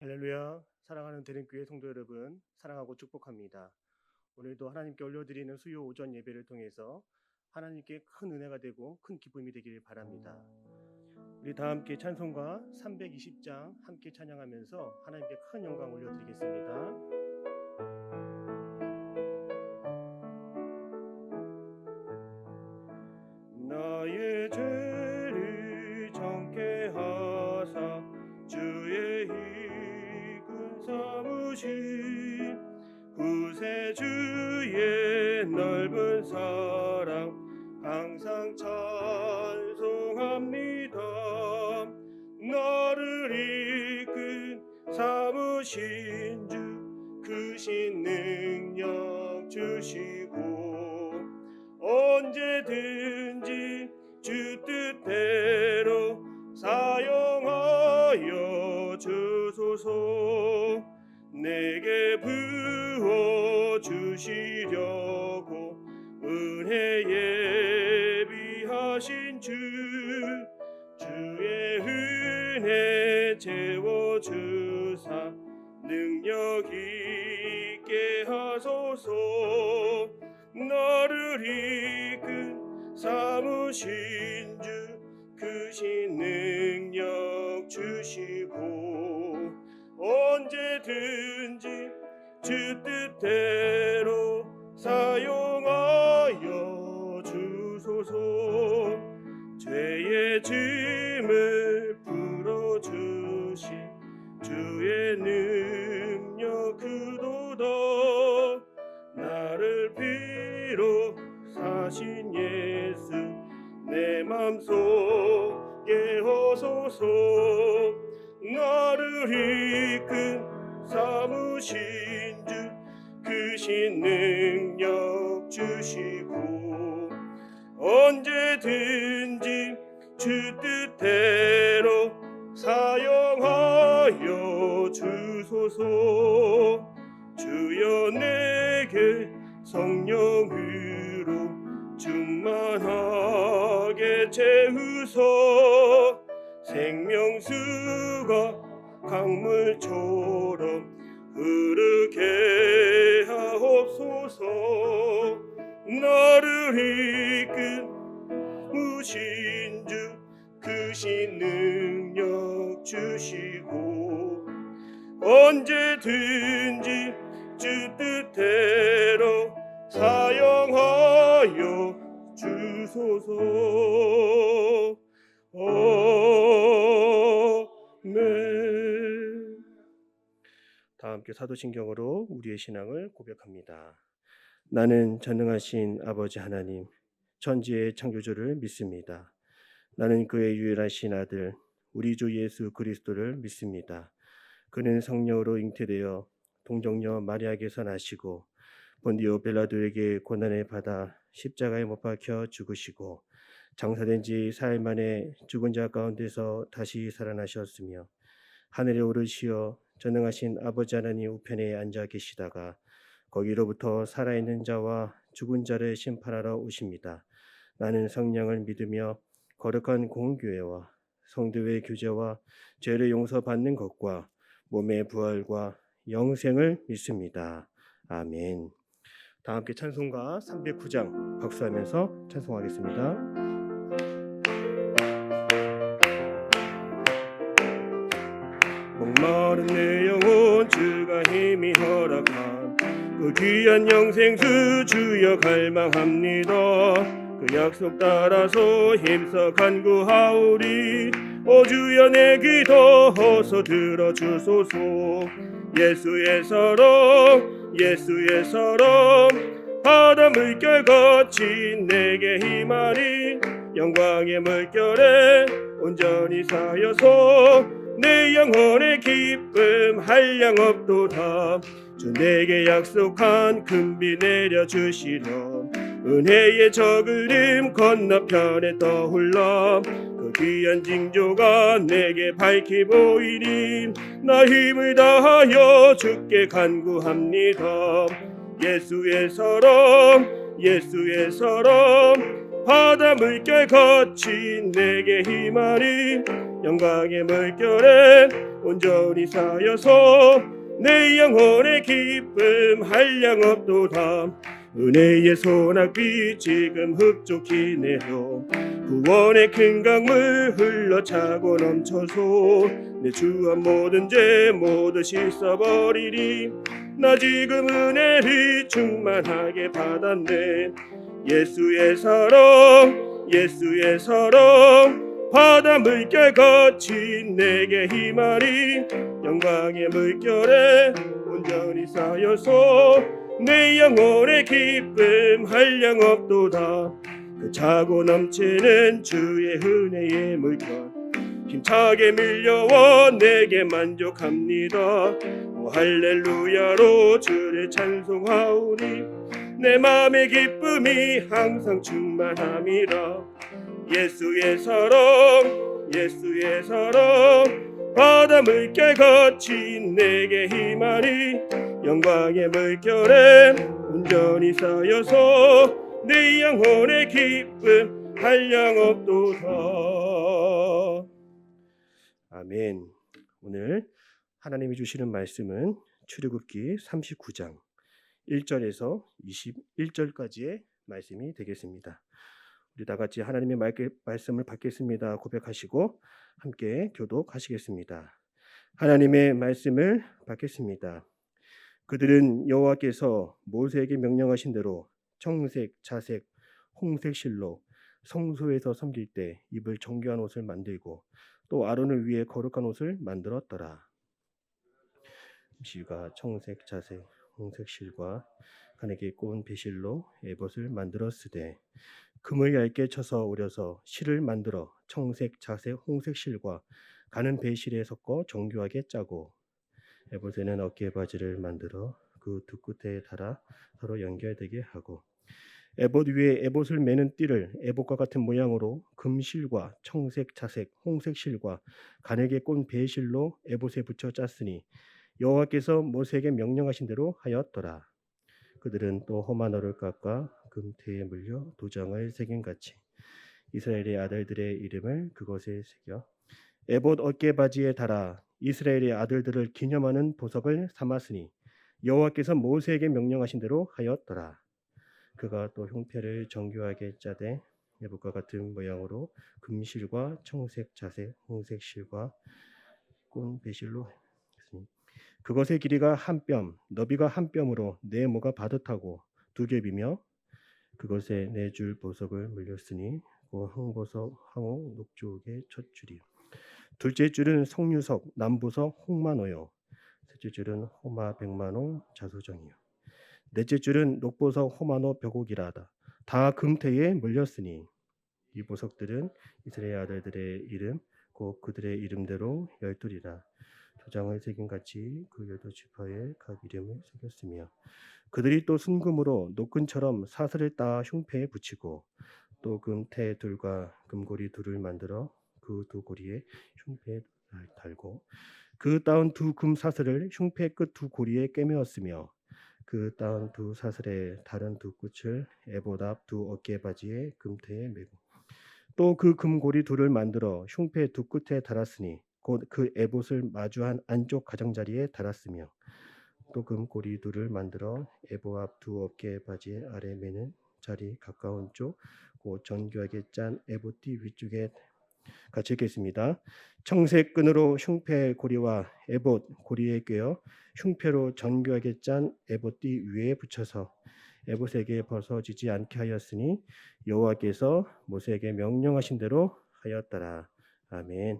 할렐루야, 사랑하는 대림교회 성도 여러분, 사랑하고 축복합니다. 오늘도 하나님께 올려드리는 수요 오전 예배를 통해서 하나님께 큰 은혜가 되고 큰 기쁨이 되기를 바랍니다. 우리 다 함께 찬송가 320장 함께 찬양하면서 하나님께 큰 영광 올려드리겠습니다. 나의 죄를 정케 하사 주의 이끈 삼으신 구세주의 넓은 사랑 항상 찬송합니다. 나를 이끈 삼으신 주 크신 능력 주시고 언제든지 주 뜻대로 사용하여 주소서. 내게 부어주시려고 은혜 예비하신 주의 은혜 채워주사 능력 있게 하소서. 나를 이끈 삼으신 주 크신 능력 주시고 언제든지 주 뜻대로 사용하여 주소서. 죄의 짐을 풀어주신 주의 능력 크도다. 나를 비로 사신 예수 내 맘속에 오소서. 나를 이끈 삼으신 주 크신 능력 주시고 언제든지 주 뜻대로 사용하여 주소서. 주여 내게 성령으로 충만하게 채우소. 생명수가 강물처럼 흐르게 하옵소서. 나를 이끈 무신 주 크신 능력 주시고 언제든지 주 뜻대로 사용하여 주소서. 아멘. 다 함께 사도신경으로 우리의 신앙을 고백합니다. 나는 전능하신 아버지 하나님, 천지의 창조주를 믿습니다. 나는 그의 유일하신 아들, 우리 주 예수 그리스도를 믿습니다. 그는 성령으로 잉태되어 동정녀 마리아에게서 나시고 본디오 빌라도에게 고난을 받아 십자가에 못 박혀 죽으시고 장사된 지 사흘 만에 죽은 자 가운데서 다시 살아나셨으며 하늘에 오르시어 전능하신 아버지 하나님 우편에 앉아 계시다가 거기로부터 살아있는 자와 죽은 자를 심판하러 오십니다. 나는 성령을 믿으며 거룩한 공교회와 성도의 교제와 죄를 용서받는 것과 몸의 부활과 영생을 믿습니다. 아멘. 다 함께 찬송가 309장 박수하면서 찬송하겠습니다. 목마른 내 영혼 주가 힘이 허락한 그 귀한 영생수 주여 갈망합니다. 그 약속 따라서 힘써 간구하오리. 오 주여 내 기도 어서 들어주소서. 예수의 사랑 예수의 사랑 바다 물결 같이 내게 힘하리. 영광의 물결에 온전히 쌓여서 내 영혼의 기쁨 한량 없도다. 주 내게 약속한 금비 내려주시렴. 은혜의 저그림 건너편에 떠올라 그 귀한 징조가 내게 밝히 보이니 나 힘을 다하여 주께 간구합니다. 예수의 사랑 예수의 사랑 바다 물결 거친 내게 힘하리 영광의 물결에 온전히 쌓여서 내 영혼의 기쁨 한량 없도다. 은혜의 소낙비 지금 흡족히 내려 구원의 큰 강물 흘러차고 넘쳐서 내 주한 모든 죄 모두 씻어버리리. 나 지금 은혜를 충만하게 받았네. 예수의 사랑 예수의 사랑 바다 물결 거친 내게 힘하리 영광의 물결에 온전히 쌓여서 내 영혼의 기쁨 한량 없도다. 그 차고 넘치는 주의 은혜의 물결 힘차게 밀려와 내게 만족합니다. 오 할렐루야로 주를 찬송하오니 내 맘의 기쁨이 항상 충만함이라. 예수의 사랑 예수의 사랑 바다 물결 거친 내게 힘하리 영광의 물결에 온전히 쌓여서 내 영혼의 기쁨 한량 없도다. 아멘. 오늘 하나님이 주시는 말씀은 출애굽기 39장 1절에서 21절까지의 말씀이 되겠습니다. 우리 다 같이 하나님의 말씀을 받겠습니다 고백하시고 함께 교독하시겠습니다. 하나님의 말씀을 받겠습니다. 그들은 여호와께서 모세에게 명령하신 대로 청색, 자색, 홍색 실로 성소에서 섬길 때 입을 정결한 옷을 만들고 또 아론을 위해 거룩한 옷을 만들었더라. 시가 청색, 자색, 홍색 실과 가네게 꼰 배실로 에봇을 만들었으되 금을 얇게 쳐서 오려서 실을 만들어 청색, 자색, 홍색 실과 가는 배실에 섞어 정교하게 짜고 에봇에는 어깨 바지를 만들어 그 두 끝에 달아 서로 연결되게 하고 에봇 위에 에봇을 매는 띠를 에봇과 같은 모양으로 금실과 청색, 자색, 홍색 실과 가네게 꼰 배실로 에봇에 붙여 짰으니 여호와께서 모세에게 명령하신 대로 하였더라. 그들은 또 험한 얼을 깎아 금태에 물려 도장을 새긴 같이 이스라엘의 아들들의 이름을 그것에 새겨 에봇 어깨 바지에 달아 이스라엘의 아들들을 기념하는 보석을 삼았으니 여호와께서 모세에게 명령하신 대로 하였더라. 그가 또 흉패를 정교하게 짜되 에봇과 같은 모양으로 금실과 청색, 자색, 홍색 실과 꼰 배실로 했으니 그것의 길이가 한 뼘, 너비가 한 뼘으로 네 모가 바듯하고 두 겹이며 그것에 네 줄 보석을 물렸으니 그 황보석, 황호, 녹조의 첫 줄이요. 둘째 줄은 성유석, 남보석, 홍만호요. 셋째 줄은 호마, 백만호, 자소정이요. 넷째 줄은 녹보석, 호만호, 벽옥이라다. 다 금태에 물렸으니 이 보석들은 이스라엘 아들들의 이름, 곧 그들의 이름대로 12이라. 도장을 새긴 같이 그 12지파에 각 이름을 새겼으며 그들이 또 순금으로 노끈처럼 사슬을 따 흉패에 붙이고 또 금태 둘과 금고리 둘을 만들어 그 두 고리에 흉패에 달고 그 따은 두 금 사슬을 흉패 끝 두 고리에 꿰매었으며 그 따은 두 사슬의 다른 두 끝을 에봇 앞 두 어깨 바지에 금태에 매고 또 그 금고리 둘을 만들어 흉패 두 끝에 달았으니 곧 그 에봇을 마주한 안쪽 가장자리에 달았으며 또 금고리 둘을 만들어 에봇 앞 두 어깨 바지의 아래 매는 자리 가까운 쪽 곧 정교하게 짠 에봇 띠 위쪽에 같이 읽겠습니다. 청색 끈으로 흉패 고리와 에봇 고리에 꿰어 흉패로 정교하게 짠 에봇 띠 위에 붙여서 에봇에게 벗어지지 않게 하였으니 여호와께서 모세에게 명령하신 대로 하였더라. 아멘.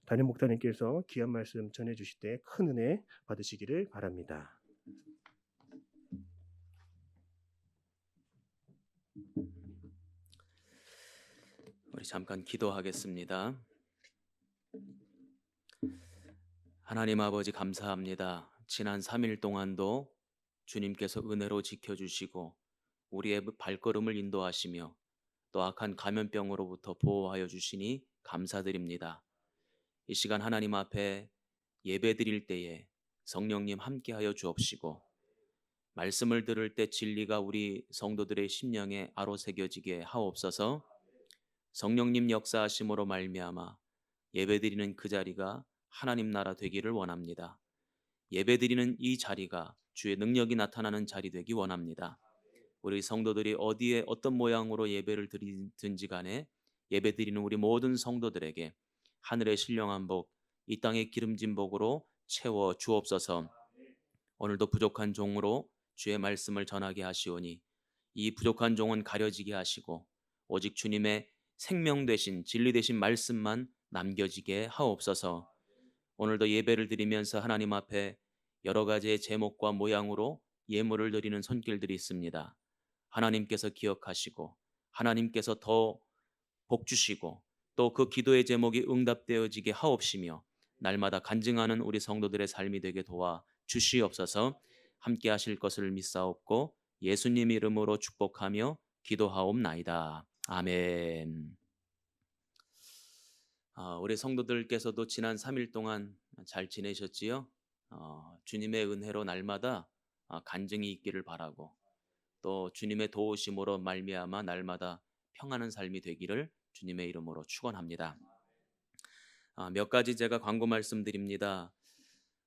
담임 목사님께서 귀한 말씀 전해 주실 때 큰 은혜 받으시기를 바랍니다. 우리 잠깐 기도하겠습니다. 하나님 아버지 감사합니다. 지난 3일 동안도 주님께서 은혜로 지켜주시고 우리의 발걸음을 인도하시며 또 악한 감염병으로부터 보호하여 주시니 감사드립니다. 이 시간 하나님 앞에 예배드릴 때에 성령님 함께하여 주옵시고 말씀을 들을 때 진리가 우리 성도들의 심령에 아로새겨지게 하옵소서. 성령님 역사하심으로 말미암아 예배드리는 그 자리가 하나님 나라 되기를 원합니다. 예배드리는 이 자리가 주의 능력이 나타나는 자리 되기 원합니다. 우리 성도들이 어디에 어떤 모양으로 예배를 드리든지 간에 예배드리는 우리 모든 성도들에게 하늘의 신령한 복, 이 땅의 기름진 복으로 채워 주옵소서. 오늘도 부족한 종으로 주의 말씀을 전하게 하시오니 이 부족한 종은 가려지게 하시고 오직 주님의 생명 되신 진리 되신 말씀만 남겨지게 하옵소서. 오늘도 예배를 드리면서 하나님 앞에 여러 가지의 제목과 모양으로 예물을 드리는 손길들이 있습니다. 하나님께서 기억하시고 하나님께서 더 복 주시고 또 그 기도의 제목이 응답되어지게 하옵시며 날마다 간증하는 우리 성도들의 삶이 되게 도와 주시옵소서. 함께 하실 것을 믿사옵고 예수님 이름으로 축복하며 기도하옵나이다. 아멘. 우리 성도들께서도 지난 3일 동안 잘 지내셨지요? 주님의 은혜로 날마다 간증이 있기를 바라고 또 주님의 도우심으로 말미암아 날마다 평안한 삶이 되기를 주님의 이름으로 축원합니다. 몇 가지 제가 광고 말씀드립니다.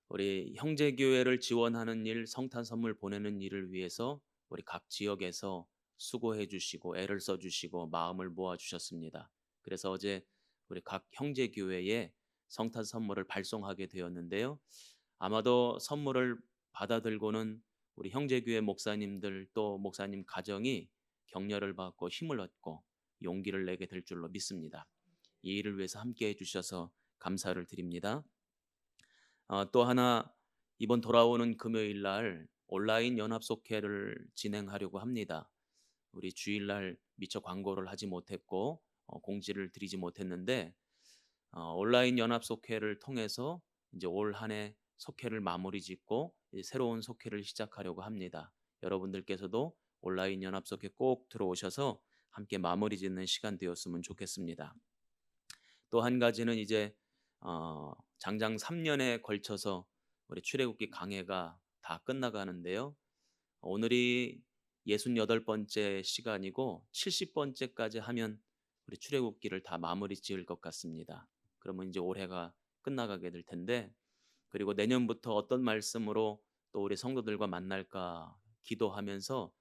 우리 형제교회를 지원하는 일, 성탄 선물 보내는 일을 위해서 우리 각 지역에서 수고해 주시고 애를 써 주시고 마음을 모아 주셨습니다. 그래서 어제 우리 각 형제교회에 성탄 선물을 발송하게 되었는데요. 아마도 선물을 받아들고는 우리 형제교회 목사님들 또 목사님 가정이 격려를 받고 힘을 얻고 용기를 내게 될 줄로 믿습니다. 이 일을 위해서 함께 해주셔서 감사를 드립니다. 또 하나 이번 돌아오는 금요일 날 온라인 연합속회를 진행하려고 합니다. 우리 주일날 미처 광고를 하지 못했고 공지를 드리지 못했는데 온라인 연합속회를 통해서 이제 올 한 해 속회를 마무리 짓고 이제 새로운 속회를 시작하려고 합니다. 여러분들께서도 온라인 연합속회 꼭 들어오셔서 함께 마무리 짓는 시간 되었으면 좋겠습니다. 또 한 가지는 이제 장장 3년에 걸쳐서 우리 출애굽기 강해가 다 끝나가는데요. 오늘이 68번째 시간이고 70번째까지 하면 우리 출애굽기를 다 마무리 지을 것 같습니다. 그러면 이제 올해가 끝나가게 될 텐데 그리고 내년부터 어떤 말씀으로 또 우리 성도들과 만날까 기도하면서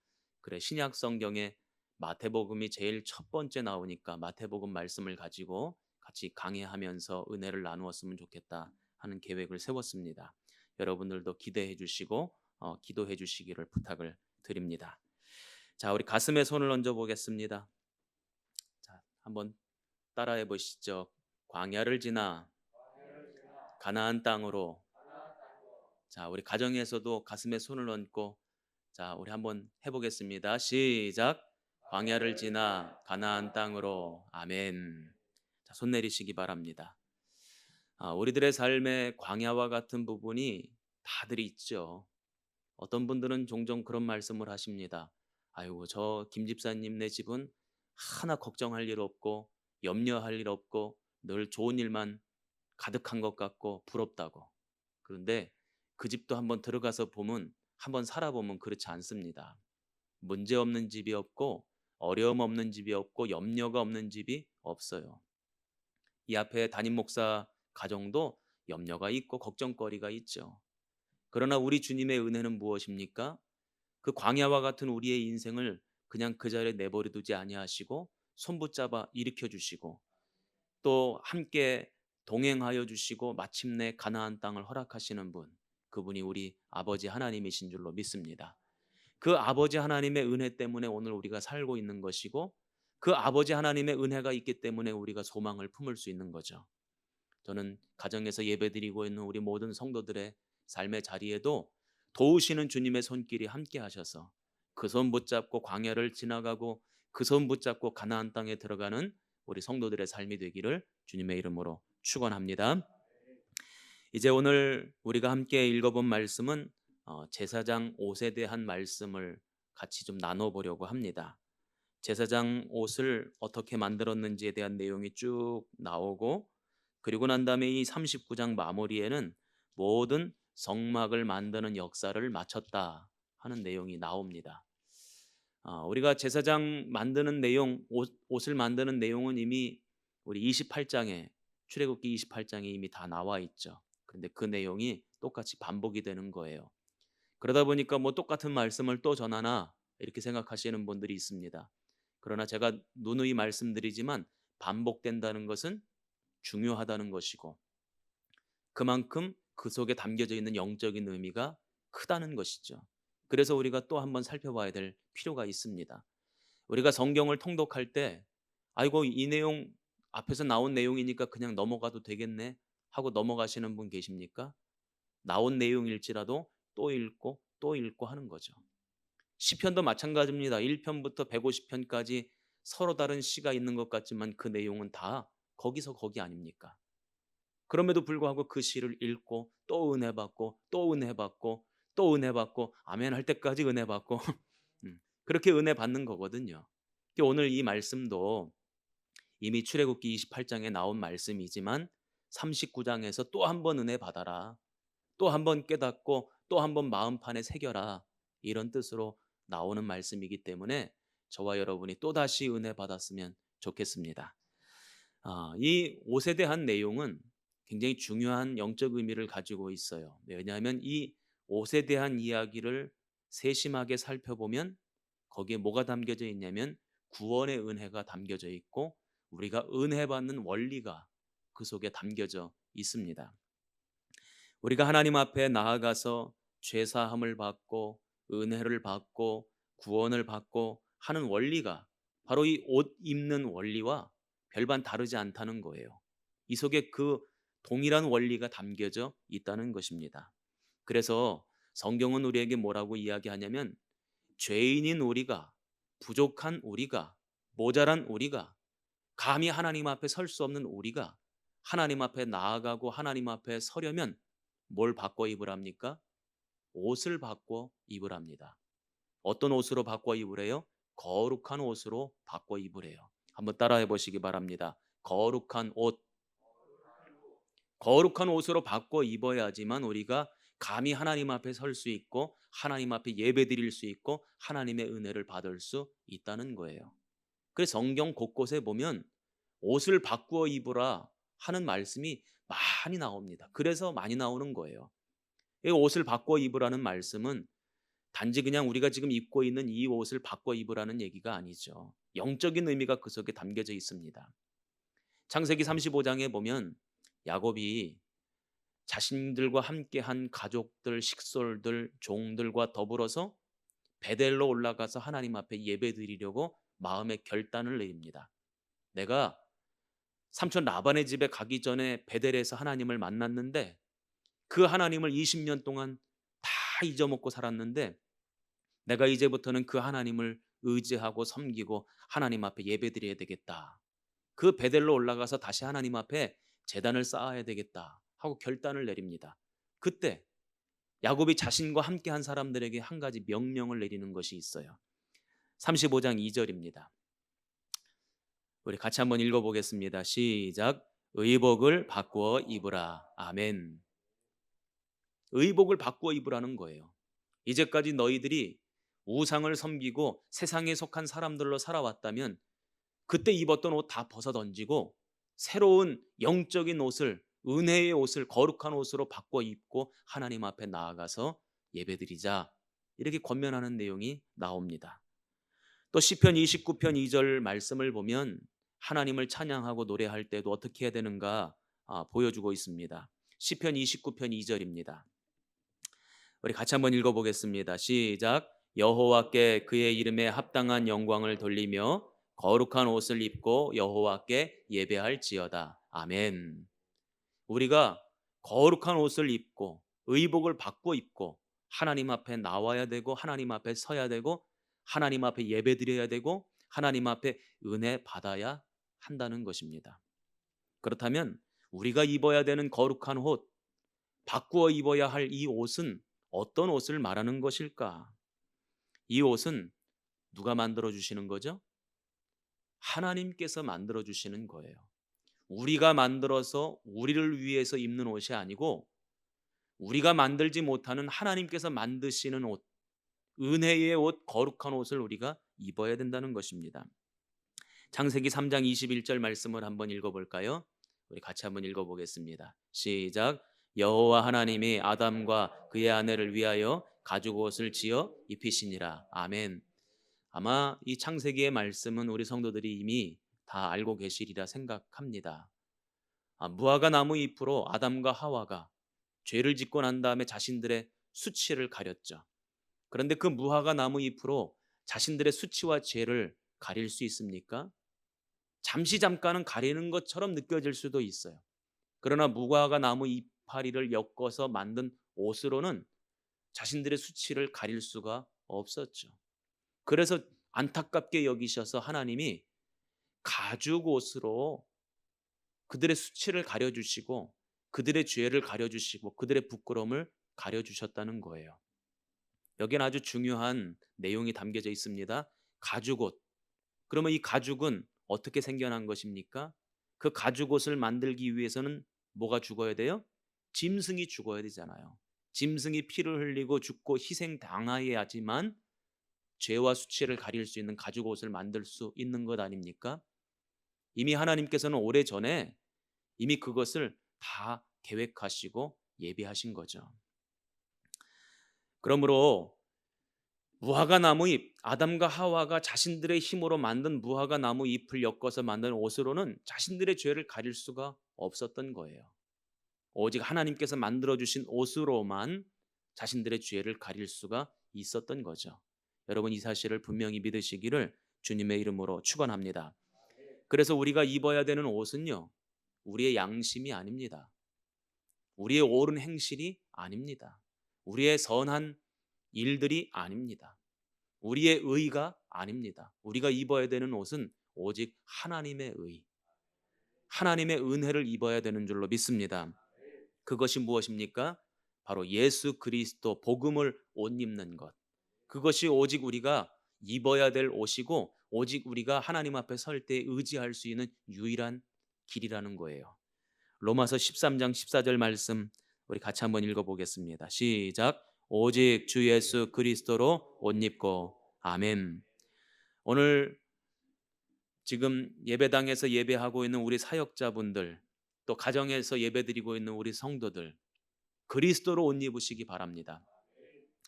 그래 신약 성경에 마태복음이 제일 첫 번째 나오니까 마태복음 말씀을 가지고 같이 강해하면서 은혜를 나누었으면 좋겠다 하는 계획을 세웠습니다. 여러분들도 기대해 주시고 기도해 주시기를 부탁을 드립니다. 자, 우리 가슴에 손을 얹어 보겠습니다. 자, 한번 따라해 보시죠. 광야를 지나 가나안 땅으로. 자, 우리 가정에서도 가슴에 손을 얹고 자, 우리 한번 해보겠습니다. 시작. 광야를 지나 가나안 땅으로. 아멘. 자, 손 내리시기 바랍니다. 우리들의 삶에 광야와 같은 부분이 다들 있죠. 어떤 분들은 종종 그런 말씀을 하십니다. 아이고, 저 김 집사님네 집은 하나 걱정할 일 없고 염려할 일 없고 늘 좋은 일만 가득한 것 같고 부럽다고. 그런데 그 집도 한번 들어가서 보면 한번 살아보면 그렇지 않습니다. 문제 없는 집이 없고 어려움 없는 집이 없고 염려가 없는 집이 없어요. 이 앞에 담임 목사 가정도 염려가 있고 걱정거리가 있죠. 그러나 우리 주님의 은혜는 무엇입니까? 그 광야와 같은 우리의 인생을 그냥 그 자리에 내버려 두지 아니하시고 손붙잡아 일으켜 주시고 또 함께 동행하여 주시고 마침내 가나안 땅을 허락하시는 분, 그분이 우리 아버지 하나님이신 줄로 믿습니다. 그 아버지 하나님의 은혜 때문에 오늘 우리가 살고 있는 것이고 그 아버지 하나님의 은혜가 있기 때문에 우리가 소망을 품을 수 있는 거죠. 저는 가정에서 예배드리고 있는 우리 모든 성도들의 삶의 자리에도 도우시는 주님의 손길이 함께 하셔서 그 손 붙잡고 광야를 지나가고 그 손 붙잡고 가나안 땅에 들어가는 우리 성도들의 삶이 되기를 주님의 이름으로 축원합니다. 이제 오늘 우리가 함께 읽어본 말씀은 제사장 옷에 대한 말씀을 같이 좀 나눠보려고 합니다. 제사장 옷을 어떻게 만들었는지에 대한 내용이 쭉 나오고 그리고 난 다음에 이 39장 마무리에는 모든 성막을 만드는 역사를 마쳤다 하는 내용이 나옵니다. 우리가 제사장 만드는 내용, 옷을 만드는 내용은 이미 우리 28장에 출애굽기 28장에 이미 다 나와 있죠. 그런데 그 내용이 똑같이 반복이 되는 거예요. 그러다 보니까 뭐 똑같은 말씀을 또 전하나 이렇게 생각하시는 분들이 있습니다. 그러나 제가 누누이 말씀드리지만 반복된다는 것은 중요하다는 것이고 그만큼 그 속에 담겨져 있는 영적인 의미가 크다는 것이죠. 그래서 우리가 또 한번 살펴봐야 될 필요가 있습니다. 우리가 성경을 통독할 때 아이고 이 내용 앞에서 나온 내용이니까 그냥 넘어가도 되겠네 하고 넘어가시는 분 계십니까? 나온 내용일지라도 또 읽고 또 읽고 하는 거죠. 시편도 마찬가지입니다. 1편부터 150편까지 서로 다른 시가 있는 것 같지만 그 내용은 다 거기서 거기 아닙니까? 그럼에도 불구하고 그 시를 읽고 또 은혜 받고 또 은혜 받고 또 은혜 받고 아멘 할 때까지 은혜 받고 그렇게 은혜 받는 거거든요. 오늘 이 말씀도 이미 출애굽기 28장에 나온 말씀이지만 39장에서 또 한 번 은혜 받아라. 또 한 번 깨닫고 또 한 번 마음판에 새겨라. 이런 뜻으로 나오는 말씀이기 때문에 저와 여러분이 또다시 은혜 받았으면 좋겠습니다. 이 옷에 대한 내용은 굉장히 중요한 영적 의미를 가지고 있어요. 왜냐하면 이 옷에 대한 이야기를 세심하게 살펴보면 거기에 뭐가 담겨져 있냐면 구원의 은혜가 담겨져 있고 우리가 은혜 받는 원리가 그 속에 담겨져 있습니다. 우리가 하나님 앞에 나아가서 죄 사함을 받고 은혜를 받고 구원을 받고 하는 원리가 바로 이 옷 입는 원리와 별반 다르지 않다는 거예요. 이 속에 그 동일한 원리가 담겨져 있다는 것입니다. 그래서 성경은 우리에게 뭐라고 이야기하냐면 죄인인 우리가 부족한 우리가 모자란 우리가 감히 하나님 앞에 설 수 없는 우리가 하나님 앞에 나아가고 하나님 앞에 서려면 뭘 바꿔 입으랍니까? 옷을 바꿔 입으랍니다. 어떤 옷으로 바꿔 입으래요? 거룩한 옷으로 바꿔 입으래요. 한번 따라해 보시기 바랍니다. 거룩한 옷. 거룩한 옷으로 바꿔 입어야지만 우리가 감히 하나님 앞에 설 수 있고 하나님 앞에 예배드릴 수 있고 하나님의 은혜를 받을 수 있다는 거예요. 그래서 성경 곳곳에 보면 옷을 바꾸어 입으라 하는 말씀이 많이 나옵니다. 그래서 많이 나오는 거예요. 이 옷을 바꿔 입으라는 말씀은 단지 그냥 우리가 지금 입고 있는 이 옷을 바꿔 입으라는 얘기가 아니죠. 영적인 의미가 그 속에 담겨져 있습니다. 창세기 35장에 보면 야곱이 자신들과 함께한 가족들, 식솔들, 종들과 더불어서 베델로 올라가서 하나님 앞에 예배드리려고 마음의 결단을 내립니다. 내가 삼촌 라반의 집에 가기 전에 베델에서 하나님을 만났는데 그 하나님을 20년 동안 다 잊어먹고 살았는데 내가 이제부터는 그 하나님을 의지하고 섬기고 하나님 앞에 예배드려야 되겠다. 그 베델로 올라가서 다시 하나님 앞에 제단을 쌓아야 되겠다 하고 결단을 내립니다. 그때 야곱이 자신과 함께한 사람들에게 한 가지 명령을 내리는 것이 있어요. 35장 2절입니다. 우리 같이 한번 읽어보겠습니다. 시작. 의복을 바꾸어 입으라. 아멘. 의복을 바꾸어 입으라는 거예요. 이제까지 너희들이 우상을 섬기고 세상에 속한 사람들로 살아왔다면 그때 입었던 옷 다 벗어 던지고 새로운 영적인 옷을 은혜의 옷을 거룩한 옷으로 바꿔 입고 하나님 앞에 나아가서 예배드리자 이렇게 권면하는 내용이 나옵니다. 또 시편 29편 2절 말씀을 보면 하나님을 찬양하고 노래할 때도 어떻게 해야 되는가 보여주고 있습니다. 시편 29편 2절입니다. 우리 같이 한번 읽어보겠습니다. 시작. 여호와께 그의 이름에 합당한 영광을 돌리며 거룩한 옷을 입고 여호와께 예배할지어다. 아멘. 우리가 거룩한 옷을 입고 의복을 바꿔 입고 하나님 앞에 나와야 되고 하나님 앞에 서야 되고 하나님 앞에 예배드려야 되고 하나님 앞에 은혜 받아야 한다는 것입니다. 그렇다면 우리가 입어야 되는 거룩한 옷, 바꾸어 입어야 할 이 옷은 어떤 옷을 말하는 것일까? 이 옷은 누가 만들어 주시는 거죠? 하나님께서 만들어 주시는 거예요. 우리가 만들어서 우리를 위해서 입는 옷이 아니고 우리가 만들지 못하는 하나님께서 만드시는 옷, 은혜의 옷, 거룩한 옷을 우리가 입어야 된다는 것입니다. 창세기 3장 21절 말씀을 한번 읽어볼까요? 우리 같이 한번 읽어보겠습니다. 시작. 여호와 하나님이 아담과 그의 아내를 위하여 가죽 옷을 지어 입히시니라. 아멘. 아마 이 창세기의 말씀은 우리 성도들이 이미 다 알고 계시리라 생각합니다. 무화과 나무 잎으로 아담과 하와가 죄를 짓고 난 다음에 자신들의 수치를 가렸죠. 그런데 그 무화과 나무 잎으로 자신들의 수치와 죄를 가릴 수 있습니까? 잠깐은 가리는 것처럼 느껴질 수도 있어요. 그러나 무화과 나무 이파리를 엮어서 만든 옷으로는 자신들의 수치를 가릴 수가 없었죠. 그래서 안타깝게 여기셔서 하나님이 가죽 옷으로 그들의 수치를 가려주시고 그들의 죄를 가려주시고 그들의 부끄러움을 가려주셨다는 거예요. 여기는 아주 중요한 내용이 담겨져 있습니다. 가죽옷. 그러면 이 가죽은 어떻게 생겨난 것입니까? 그 가죽옷을 만들기 위해서는 뭐가 죽어야 돼요? 짐승이 죽어야 되잖아요. 짐승이 피를 흘리고 죽고 희생당해야지만 죄와 수치를 가릴 수 있는 가죽옷을 만들 수 있는 것 아닙니까? 이미 하나님께서는 오래전에 이미 그것을 다 계획하시고 예비하신 거죠. 그러므로 무화과 나무 잎, 아담과 하와가 자신들의 힘으로 만든 무화과 나무 잎을 엮어서 만든 옷으로는 자신들의 죄를 가릴 수가 없었던 거예요. 오직 하나님께서 만들어주신 옷으로만 자신들의 죄를 가릴 수가 있었던 거죠. 여러분 이 사실을 분명히 믿으시기를 주님의 이름으로 축원합니다. 그래서 우리가 입어야 되는 옷은요, 우리의 양심이 아닙니다. 우리의 옳은 행실이 아닙니다. 우리의 선한 일들이 아닙니다. 우리의 의가 아닙니다. 우리가 입어야 되는 옷은 오직 하나님의 의, 하나님의 은혜를 입어야 되는 줄로 믿습니다. 그것이 무엇입니까? 바로 예수 그리스도 복음을 옷 입는 것. 그것이 오직 우리가 입어야 될 옷이고 오직 우리가 하나님 앞에 설 때 의지할 수 있는 유일한 길이라는 거예요. 로마서 13장 14절 말씀 우리 같이 한번 읽어보겠습니다. 시작. 오직 주 예수 그리스도로 옷 입고. 아멘. 오늘 지금 예배당에서 예배하고 있는 우리 사역자분들, 또 가정에서 예배드리고 있는 우리 성도들, 그리스도로 옷 입으시기 바랍니다.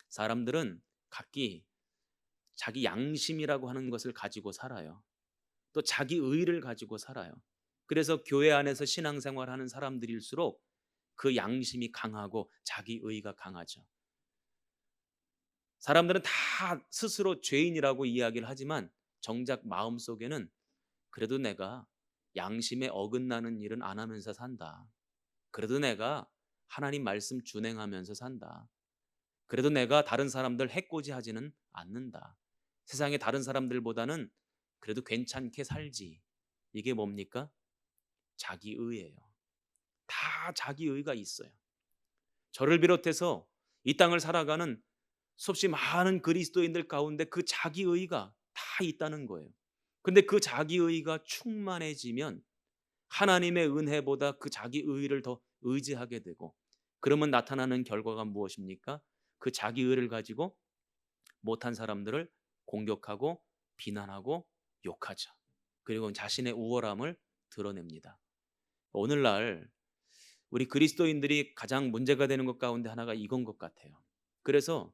사람들은 각기 자기 양심이라고 하는 것을 가지고 살아요. 또 자기 의를 가지고 살아요. 그래서 교회 안에서 신앙생활하는 사람들일수록 그 양심이 강하고 자기 의가 강하죠. 사람들은 다 스스로 죄인이라고 이야기를 하지만 정작 마음속에는 그래도 내가 양심에 어긋나는 일은 안 하면서 산다. 그래도 내가 하나님 말씀 준행하면서 산다. 그래도 내가 다른 사람들 해코지하지는 않는다. 세상의 다른 사람들보다는 그래도 괜찮게 살지. 이게 뭡니까? 자기의예요. 다 자기의가 있어요. 저를 비롯해서 이 땅을 살아가는 수없이 많은 그리스도인들 가운데 그 자기의가 다 있다는 거예요. 근데 그 자기의가 충만해지면 하나님의 은혜보다 그 자기의를 더 의지하게 되고, 그러면 나타나는 결과가 무엇입니까? 그 자기의를 가지고 못한 사람들을 공격하고 비난하고 욕하죠. 그리고 자신의 우월함을 드러냅니다. 오늘날 우리 그리스도인들이 가장 문제가 되는 것 가운데 하나가 이건 것 같아요. 그래서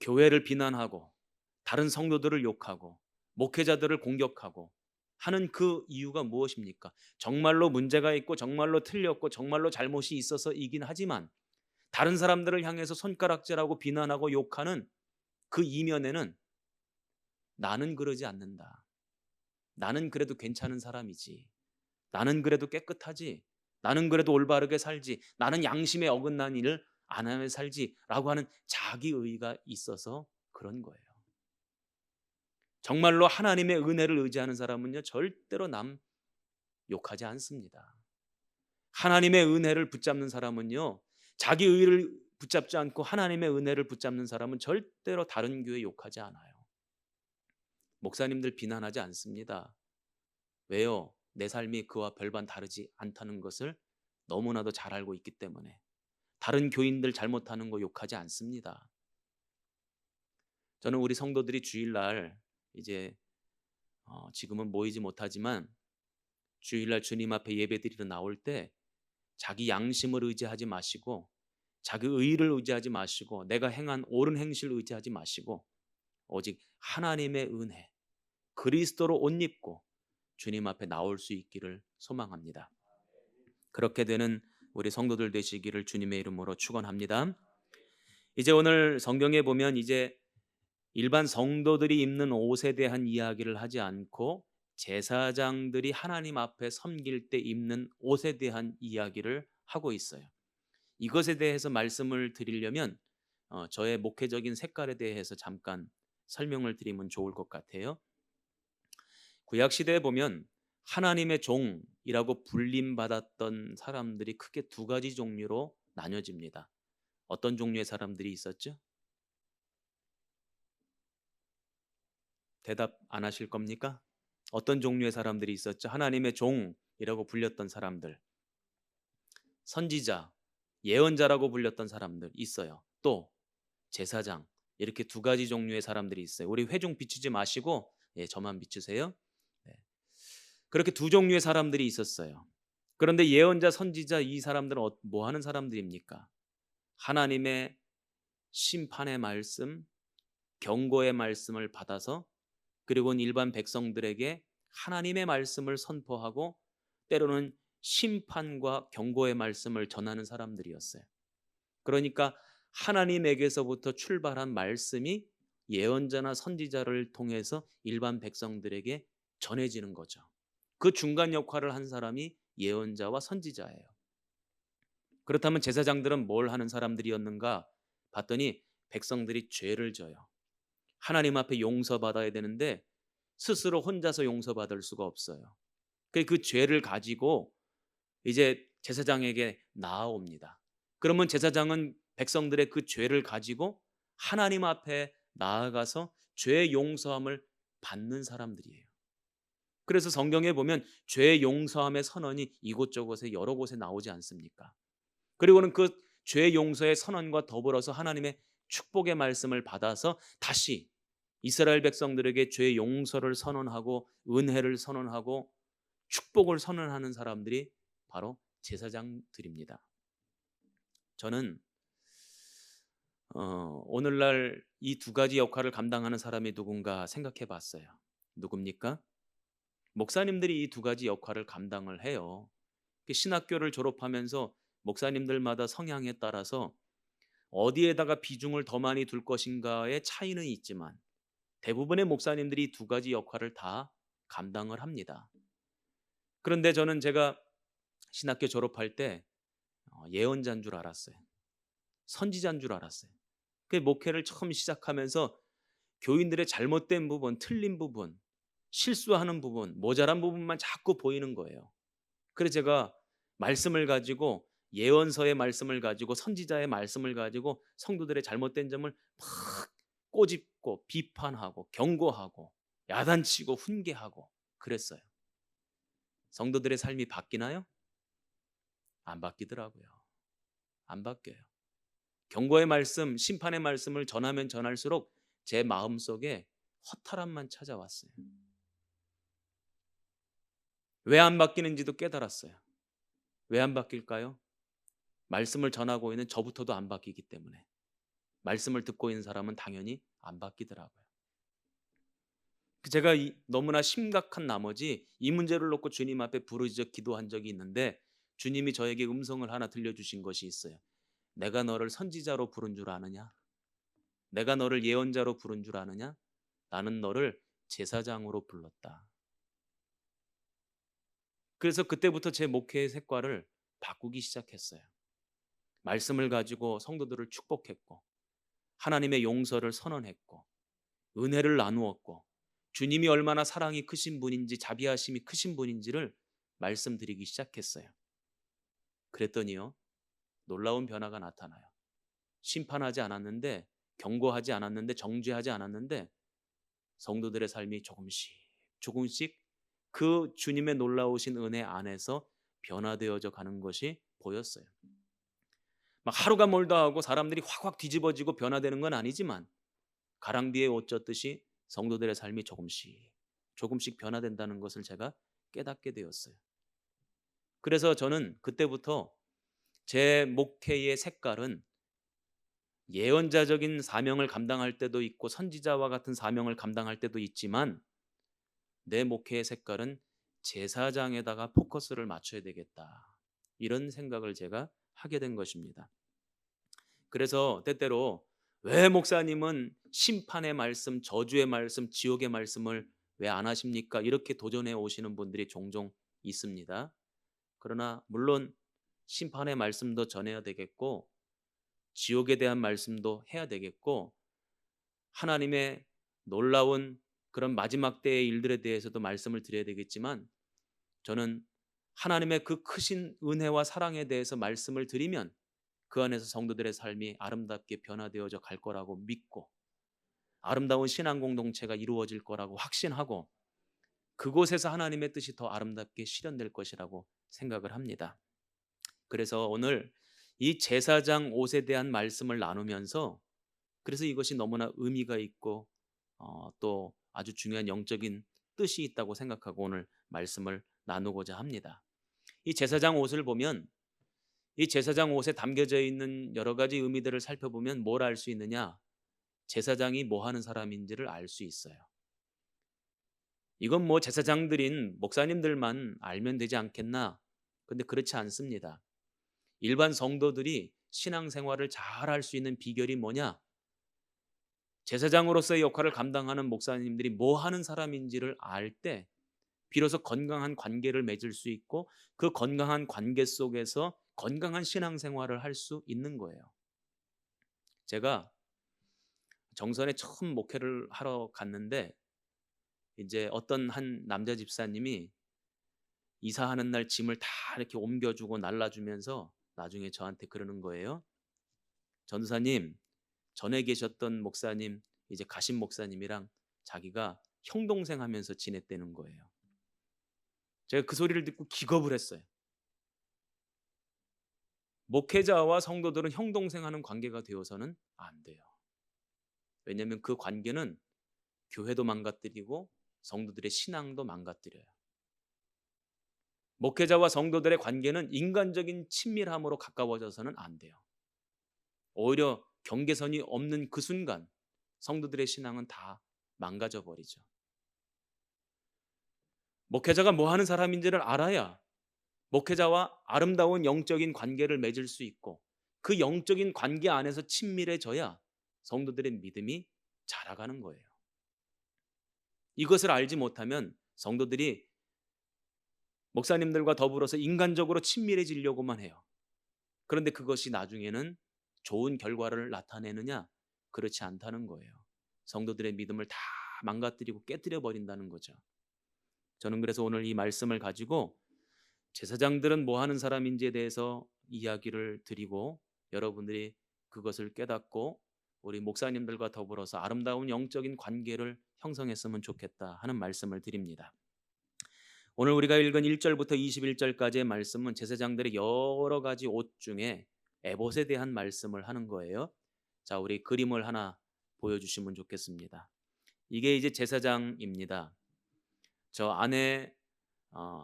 교회를 비난하고 다른 성도들을 욕하고 목회자들을 공격하고 하는 그 이유가 무엇입니까? 정말로 문제가 있고 정말로 틀렸고 정말로 잘못이 있어서이긴 하지만 다른 사람들을 향해서 손가락질하고 비난하고 욕하는 그 이면에는 나는 그러지 않는다. 나는 그래도 괜찮은 사람이지. 나는 그래도 깨끗하지. 나는 그래도 올바르게 살지. 나는 양심에 어긋난 일을 안 하며 살지라고 하는 자기의가 있어서 그런 거예요. 정말로 하나님의 은혜를 의지하는 사람은요, 절대로 남 욕하지 않습니다. 하나님의 은혜를 붙잡는 사람은요, 자기 의를 붙잡지 않고 하나님의 은혜를 붙잡는 사람은 절대로 다른 교회 욕하지 않아요. 목사님들 비난하지 않습니다. 왜요? 내 삶이 그와 별반 다르지 않다는 것을 너무나도 잘 알고 있기 때문에. 다른 교인들 잘못하는 거 욕하지 않습니다. 저는 우리 성도들이 주일날 이제 지금은 모이지 못하지만 주일날 주님 앞에 예배드리러 나올 때 자기 양심을 의지하지 마시고 자기 의의를 의지하지 마시고 내가 행한 옳은 행실을 의지하지 마시고 오직 하나님의 은혜, 그리스도로 옷 입고 주님 앞에 나올 수 있기를 소망합니다. 그렇게 되는 우리 성도들 되시기를 주님의 이름으로 축원합니다. 이제 오늘 성경에 보면 이제 일반 성도들이 입는 옷에 대한 이야기를 하지 않고 제사장들이 하나님 앞에 섬길 때 입는 옷에 대한 이야기를 하고 있어요. 이것에 대해서 말씀을 드리려면 저의 목회적인 색깔에 대해서 잠깐 설명을 드리면 좋을 것 같아요. 구약 시대에 보면 하나님의 종이라고 불림받았던 사람들이 크게 두 가지 종류로 나뉘어집니다. 어떤 종류의 사람들이 있었죠? 대답 안 하실 겁니까? 어떤 종류의 사람들이 있었죠? 하나님의 종이라고 불렸던 사람들, 선지자, 예언자라고 불렸던 사람들 있어요. 또 제사장, 이렇게 두 가지 종류의 사람들이 있어요. 우리 회중 비추지 마시고 저만 비추세요. 네. 그렇게 두 종류의 사람들이 있었어요. 그런데 예언자, 선지자 이 사람들은 뭐 하는 사람들입니까? 하나님의 심판의 말씀, 경고의 말씀을 받아서 그리고는 일반 백성들에게 하나님의 말씀을 선포하고 때로는 심판과 경고의 말씀을 전하는 사람들이었어요. 그러니까 하나님에게서부터 출발한 말씀이 예언자나 선지자를 통해서 일반 백성들에게 전해지는 거죠. 그 중간 역할을 한 사람이 예언자와 선지자예요. 그렇다면 제사장들은 뭘 하는 사람들이었는가 봤더니 백성들이 죄를 져요. 하나님 앞에 용서받아야 되는데 스스로 혼자서 용서받을 수가 없어요. 그 죄를 가지고 이제 제사장에게 나아옵니다. 그러면 제사장은 백성들의 그 죄를 가지고 하나님 앞에 나아가서 죄 용서함을 받는 사람들이에요. 그래서 성경에 보면 죄 용서함의 선언이 이곳저곳에 여러 곳에 나오지 않습니까? 그리고는 그 죄 용서의 선언과 더불어서 하나님의 축복의 말씀을 받아서 다시 이스라엘 백성들에게 죄 용서를 선언하고 은혜를 선언하고 축복을 선언하는 사람들이 바로 제사장들입니다. 저는 오늘날 이 두 가지 역할을 감당하는 사람이 누군가 생각해 봤어요. 누굽니까? 목사님들이 이 두 가지 역할을 감당을 해요. 신학교를 졸업하면서 목사님들마다 성향에 따라서 어디에다가 비중을 더 많이 둘 것인가의 차이는 있지만 대부분의 목사님들이 두 가지 역할을 다 감당을 합니다. 그런데 저는 제가 신학교 졸업할 때 예언자인 줄 알았어요. 선지자인 줄 알았어요. 그 목회를 처음 시작하면서 교인들의 잘못된 부분, 틀린 부분, 실수하는 부분, 모자란 부분만 자꾸 보이는 거예요. 그래서 제가 말씀을 가지고 예언서의 말씀을 가지고 선지자의 말씀을 가지고 성도들의 잘못된 점을 막 꼬집고 비판하고 경고하고 야단치고 훈계하고 그랬어요. 성도들의 삶이 바뀌나요? 안 바뀌더라고요. 안 바뀌어요. 경고의 말씀, 심판의 말씀을 전하면 전할수록 제 마음속에 허탈함만 찾아왔어요. 왜 안 바뀌는지도 깨달았어요. 왜 안 바뀔까요? 말씀을 전하고 있는 저부터도 안 바뀌기 때문에. 말씀을 듣고 있는 사람은 당연히 안 바뀌더라고요. 제가 너무나 심각한 나머지 이 문제를 놓고 주님 앞에 부르짖어 기도한 적이 있는데 주님이 저에게 음성을 하나 들려주신 것이 있어요. 내가 너를 선지자로 부른 줄 아느냐? 내가 너를 예언자로 부른 줄 아느냐? 나는 너를 제사장으로 불렀다. 그래서 그때부터 제 목회의 색깔을 바꾸기 시작했어요. 말씀을 가지고 성도들을 축복했고 하나님의 용서를 선언했고 은혜를 나누었고 주님이 얼마나 사랑이 크신 분인지 자비하심이 크신 분인지를 말씀드리기 시작했어요. 그랬더니요, 놀라운 변화가 나타나요. 심판하지 않았는데, 경고하지 않았는데, 정죄하지 않았는데 성도들의 삶이 조금씩 그 주님의 놀라우신 은혜 안에서 변화되어져 가는 것이 보였어요. 막 하루가 멀다 하고 사람들이 확확 뒤집어지고 변화되는 건 아니지만 가랑비에 옷 젖듯이 성도들의 삶이 조금씩 변화된다는 것을 제가 깨닫게 되었어요. 그래서 저는 그때부터 제 목회의 색깔은 예언자적인 사명을 감당할 때도 있고 선지자와 같은 사명을 감당할 때도 있지만 내 목회의 색깔은 제사장에다가 포커스를 맞춰야 되겠다. 이런 생각을 제가 하게 된 것입니다. 그래서 때때로 왜 목사님은 심판의 말씀, 저주의 말씀, 지옥의 말씀을 왜 안 하십니까? 이렇게 도전해 오시는 분들이 종종 있습니다. 그러나 물론 심판의 말씀도 전해야 되겠고 지옥에 대한 말씀도 해야 되겠고 하나님의 놀라운 그런 마지막 때의 일들에 대해서도 말씀을 드려야 되겠지만 저는 하나님의 그 크신 은혜와 사랑에 대해서 말씀을 드리면 그 안에서 성도들의 삶이 아름답게 변화되어져 갈 거라고 믿고 아름다운 신앙 공동체가 이루어질 거라고 확신하고 그곳에서 하나님의 뜻이 더 아름답게 실현될 것이라고 생각을 합니다. 그래서 오늘 이 제사장 옷에 대한 말씀을 나누면서 그래서 이것이 너무나 의미가 있고 또 아주 중요한 영적인 뜻이 있다고 생각하고 오늘 말씀을 나누고자 합니다. 이 제사장 옷을 보면 이 제사장 옷에 담겨져 있는 여러 가지 의미들을 살펴보면 뭘 알 수 있느냐? 제사장이 뭐 하는 사람인지를 알 수 있어요. 이건 뭐 제사장들인 목사님들만 알면 되지 않겠나? 근데 그렇지 않습니다. 일반 성도들이 신앙생활을 잘 할 수 있는 비결이 뭐냐? 제사장으로서의 역할을 감당하는 목사님들이 뭐 하는 사람인지를 알 때 비로소 건강한 관계를 맺을 수 있고 그 건강한 관계 속에서 건강한 신앙생활을 할 수 있는 거예요. 제가 정선에 처음 목회를 하러 갔는데 이제 어떤 한 남자 집사님이 이사하는 날 짐을 다 이렇게 옮겨주고 날라주면서 나중에 저한테 그러는 거예요. 전도사님, 전에 계셨던 목사님, 이제 가신 목사님이랑 자기가 형동생 하면서 지냈다는 거예요. 제가 그 소리를 듣고 기겁을 했어요. 목회자와 성도들은 형동생 하는 관계가 되어서는 안 돼요. 왜냐하면 그 관계는 교회도 망가뜨리고 성도들의 신앙도 망가뜨려요. 목회자와 성도들의 관계는 인간적인 친밀함으로 가까워져서는 안 돼요. 오히려 경계선이 없는 그 순간 성도들의 신앙은 다 망가져 버리죠. 목회자가 뭐 하는 사람인지를 알아야 목회자와 아름다운 영적인 관계를 맺을 수 있고 그 영적인 관계 안에서 친밀해져야 성도들의 믿음이 자라가는 거예요. 이것을 알지 못하면 성도들이 목사님들과 더불어서 인간적으로 친밀해지려고만 해요. 그런데 그것이 나중에는 좋은 결과를 나타내느냐? 그렇지 않다는 거예요. 성도들의 믿음을 다 망가뜨리고 깨뜨려 버린다는 거죠. 저는 그래서 오늘 이 말씀을 가지고 제사장들은 뭐 하는 사람인지에 대해서 이야기를 드리고 여러분들이 그것을 깨닫고 우리 목사님들과 더불어서 아름다운 영적인 관계를 형성했으면 좋겠다 하는 말씀을 드립니다. 오늘 우리가 읽은 1절부터 21절까지의 말씀은 제사장들의 여러 가지 옷 중에 에봇에 대한 말씀을 하는 거예요. 자, 우리 그림을 하나 보여주시면 좋겠습니다. 이게 이제 제사장입니다. 저 안에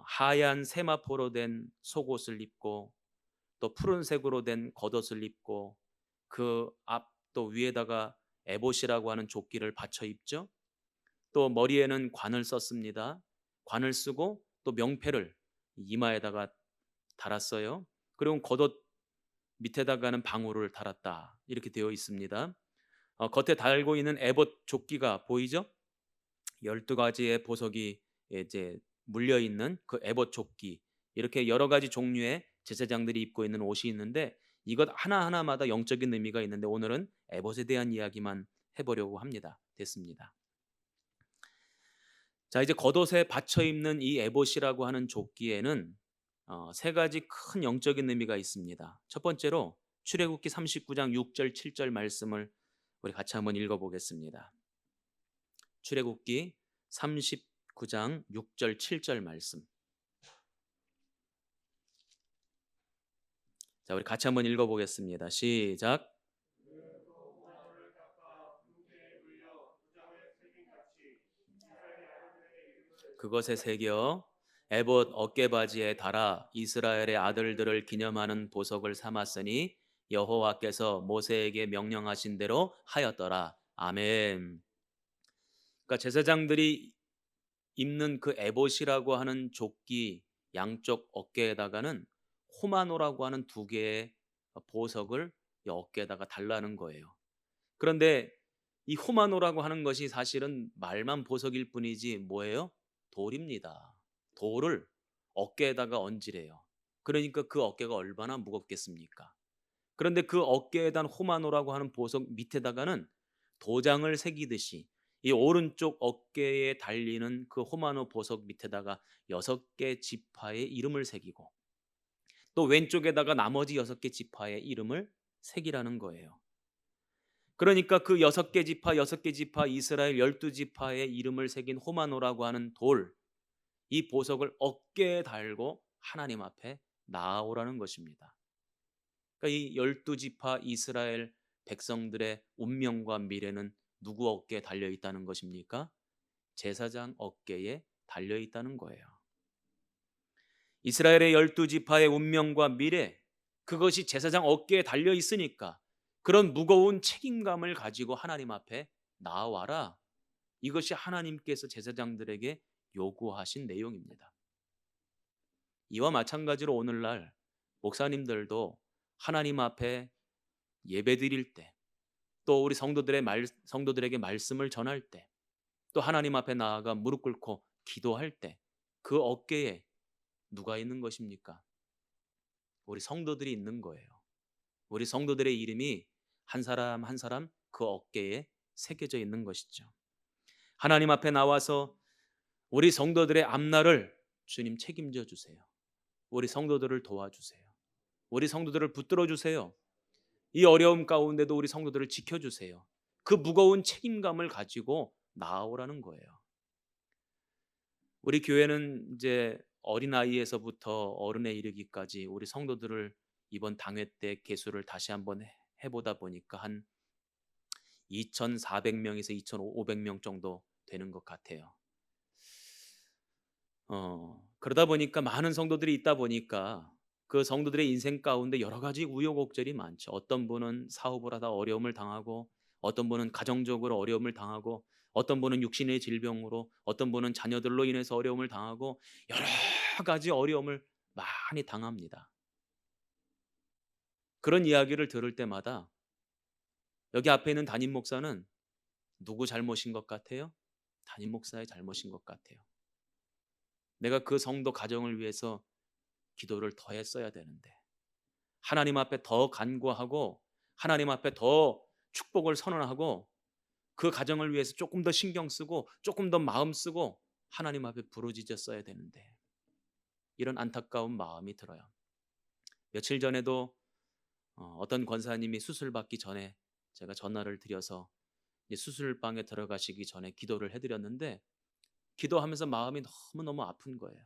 하얀 세마포로 된 속옷을 입고 또 푸른색으로 된 겉옷을 입고 그 앞 또 위에다가 에봇이라고 하는 조끼를 받쳐 입죠. 또 머리에는 관을 썼습니다. 관을 쓰고 또 명패를 이마에다가 달았어요. 그리고 겉옷 밑에다가는 방울을 달았다. 이렇게 되어 있습니다. 겉에 달고 있는 에봇 조끼가 보이죠? 12가지의 보석이 이제 물려 있는 그 에봇 조끼. 이렇게 여러 가지 종류의 제사장들이 입고 있는 옷이 있는데 이것 하나하나마다 영적인 의미가 있는데 오늘은 에봇에 대한 이야기만 해보려고 합니다. 됐습니다. 자, 이제 겉옷에 받쳐 입는 이 에봇이라고 하는 조끼에는 세 가지 큰 영적인 의미가 있습니다. 첫 번째로 출애굽기 39장 6절 7절 말씀을 우리 같이 한번 읽어보겠습니다. 출애굽기 39장 6절 7절 말씀. 자, 우리 같이 한번 읽어보겠습니다. 시작. 그것에 새겨 에봇 어깨바지에 달아 이스라엘의 아들들을 기념하는 보석을 삼았으니 여호와께서 모세에게 명령하신 대로 하였더라. 아멘. 그러니까 제사장들이 입는 그 에봇이라고 하는 조끼 양쪽 어깨에다가는 호마노라고 하는 두 개의 보석을 이 어깨에다가 달라는 거예요. 그런데 이 호마노라고 하는 것이 사실은 말만 보석일 뿐이지 뭐예요? 돌입니다. 돌을 어깨에다가 얹으래요. 그러니까 그 어깨가 얼마나 무겁겠습니까? 그런데 그 어깨에 단 호마노라고 하는 보석 밑에다가는 도장을 새기듯이 이 오른쪽 어깨에 달리는 그 호마노 보석 밑에다가 6개 지파의 이름을 새기고 또 왼쪽에다가 나머지 6개 지파의 이름을 새기라는 거예요. 그러니까 그 6개 지파, 6개 지파 이스라엘 12지파의 이름을 새긴 호마노라고 하는 돌, 이 보석을 어깨에 달고 하나님 앞에 나아오라는 것입니다. 그러니까 이 12지파 이스라엘 백성들의 운명과 미래는 누구 어깨에 달려 있다는 것입니까? 제사장 어깨에 달려 있다는 거예요. 이스라엘의 12지파의 운명과 미래, 그것이 제사장 어깨에 달려 있으니까 그런 무거운 책임감을 가지고 하나님 앞에 나아와라. 이것이 하나님께서 제사장들에게 요구하신 내용입니다. 이와 마찬가지로 오늘날 목사님들도 하나님 앞에 예배드릴 때, 또 우리 성도들에게 말씀을 전할 때, 또 하나님 앞에 나아가 무릎 꿇고 기도할 때 그 어깨에 누가 있는 것입니까? 우리 성도들이 있는 거예요. 우리 성도들의 이름이 한 사람 한 사람 그 어깨에 새겨져 있는 것이죠. 하나님 앞에 나와서 우리 성도들의 앞날을 주님 책임져 주세요. 우리 성도들을 도와주세요. 우리 성도들을 붙들어 주세요. 이 어려움 가운데도 우리 성도들을 지켜주세요. 그 무거운 책임감을 가지고 나아오라는 거예요. 우리 교회는 이제 어린아이에서부터 어른에 이르기까지 우리 성도들을 이번 당회 때 개수를 다시 한번 해보다 보니까 한 2,400명에서 2,500명 정도 되는 것 같아요. 그러다 보니까 많은 성도들이 있다 보니까 그 성도들의 인생 가운데 여러 가지 우여곡절이 많죠. 어떤 분은 사업을 하다 어려움을 당하고, 어떤 분은 가정적으로 어려움을 당하고, 어떤 분은 육신의 질병으로, 어떤 분은 자녀들로 인해서 어려움을 당하고, 여러 가지 어려움을 많이 당합니다. 그런 이야기를 들을 때마다 여기 앞에 있는 담임 목사는 누구 잘못인 것 같아요? 담임 목사의 잘못인 것 같아요. 내가 그 성도 가정을 위해서 기도를 더 했어야 되는데, 하나님 앞에 더 간구하고 하나님 앞에 더 축복을 선언하고 그 가정을 위해서 조금 더 신경 쓰고 조금 더 마음 쓰고 하나님 앞에 부르짖었어야 되는데, 이런 안타까운 마음이 들어요. 며칠 전에도 어떤 권사님이 수술 받기 전에 제가 전화를 드려서 이제 수술방에 들어가시기 전에 기도를 해드렸는데, 기도하면서 마음이 너무너무 아픈 거예요.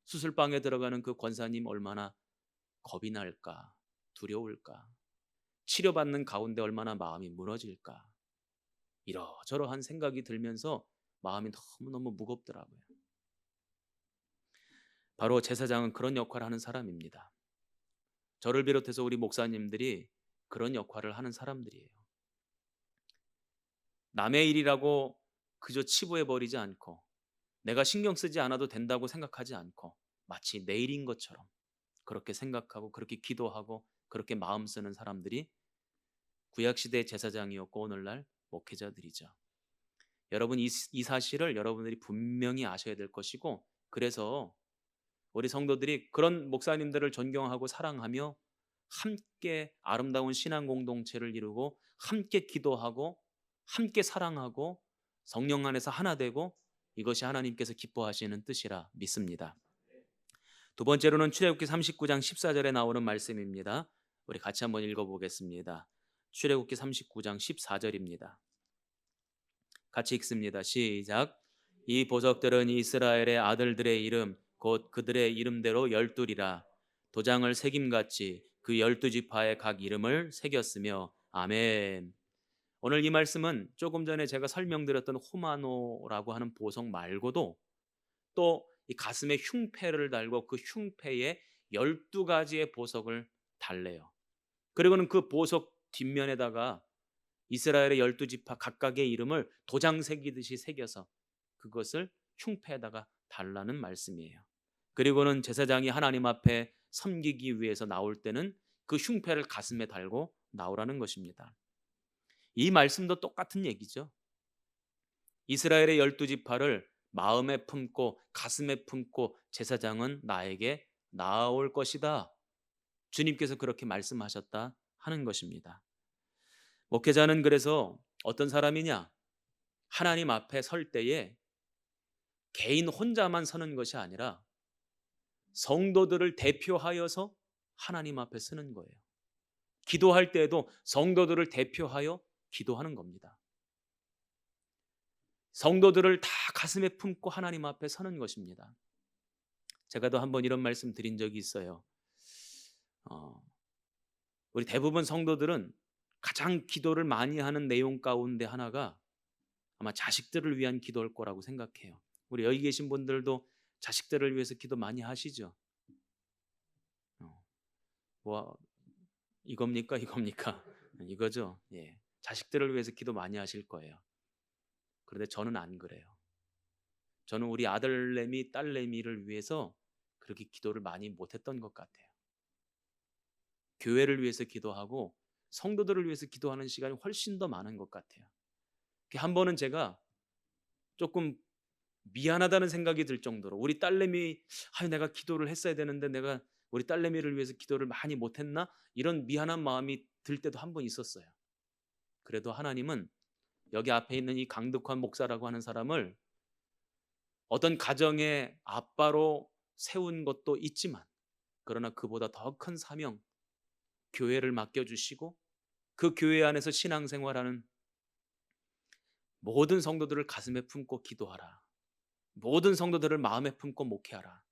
수술방에 들어가는 그 권사님 얼마나 겁이 날까, 두려울까, 치료받는 가운데 얼마나 마음이 무너질까, 이러저러한 생각이 들면서 마음이 너무너무 무겁더라고요. 바로 제사장은 그런 역할을 하는 사람입니다. 저를 비롯해서 우리 목사님들이 그런 역할을 하는 사람들이에요. 남의 일이라고 그저 치부해버리지 않고, 내가 신경 쓰지 않아도 된다고 생각하지 않고, 마치 내 일인 것처럼 그렇게 생각하고 그렇게 기도하고 그렇게 마음 쓰는 사람들이 구약시대의 제사장이었고 오늘날 목회자들이죠. 여러분, 이 사실을 여러분들이 분명히 아셔야 될 것이고, 그래서 우리 성도들이 그런 목사님들을 존경하고 사랑하며 함께 아름다운 신앙 공동체를 이루고 함께 기도하고 함께 사랑하고 성령 안에서 하나 되고, 이것이 하나님께서 기뻐하시는 뜻이라 믿습니다. 두 번째로는 출애굽기 39장 14절에 나오는 말씀입니다. 우리 같이 한번 읽어보겠습니다. 출애굽기 39장 14절입니다. 같이 읽습니다. 시작. 이 보석들은 이스라엘의 아들들의 이름 곧 그들의 이름대로 12이라. 도장을 새김같이 그 12지파의 각 이름을 새겼으며. 아멘. 오늘 이 말씀은 조금 전에 제가 설명드렸던 호마노라고 하는 보석 말고도 또 이 가슴에 흉패를 달고 그 흉패에 12가지의 보석을 달래요. 그리고는 그 보석 뒷면에다가 이스라엘의 12지파 각각의 이름을 도장 새기듯이 새겨서 그것을 흉패에다가 달라는 말씀이에요. 그리고는 제사장이 하나님 앞에 섬기기 위해서 나올 때는 그 흉패를 가슴에 달고 나오라는 것입니다. 이 말씀도 똑같은 얘기죠. 이스라엘의 12지파를 마음에 품고 가슴에 품고 제사장은 나에게 나아올 것이다. 주님께서 그렇게 말씀하셨다 하는 것입니다. 목회자는 그래서 어떤 사람이냐? 하나님 앞에 설 때에 개인 혼자만 서는 것이 아니라 성도들을 대표하여서 하나님 앞에 서는 거예요. 기도할 때에도 성도들을 대표하여 기도하는 겁니다. 성도들을 다 가슴에 품고 하나님 앞에 서는 것입니다. 제가 또 한번 이런 말씀 드린 적이 있어요. 우리 대부분 성도들은 가장 기도를 많이 하는 내용 가운데 하나가 아마 자식들을 위한 기도일 거라고 생각해요. 우리 여기 계신 분들도 자식들을 위해서 기도 많이 하시죠? 뭐 이겁니까? 이겁니까? 이거죠. 예. 자식들을 위해서 기도 많이 하실 거예요. 그런데 저는 안 그래요. 저는 우리 아들내미, 딸내미를 위해서 그렇게 기도를 많이 못했던 것 같아요. 교회를 위해서 기도하고 성도들을 위해서 기도하는 시간이 훨씬 더 많은 것 같아요. 한 번은 제가 조금 미안하다는 생각이 들 정도로 우리 딸내미, 내가 기도를 했어야 되는데 내가 우리 딸내미를 위해서 기도를 많이 못했나? 이런 미안한 마음이 들 때도 한 번 있었어요. 그래도 하나님은 여기 앞에 있는 이 강득환 목사라고 하는 사람을 어떤 가정의 아빠로 세운 것도 있지만 그러나 그보다 더 큰 사명, 교회를 맡겨주시고 그 교회 안에서 신앙생활하는 모든 성도들을 가슴에 품고 기도하라. 모든 성도들을 마음에 품고 목회하라.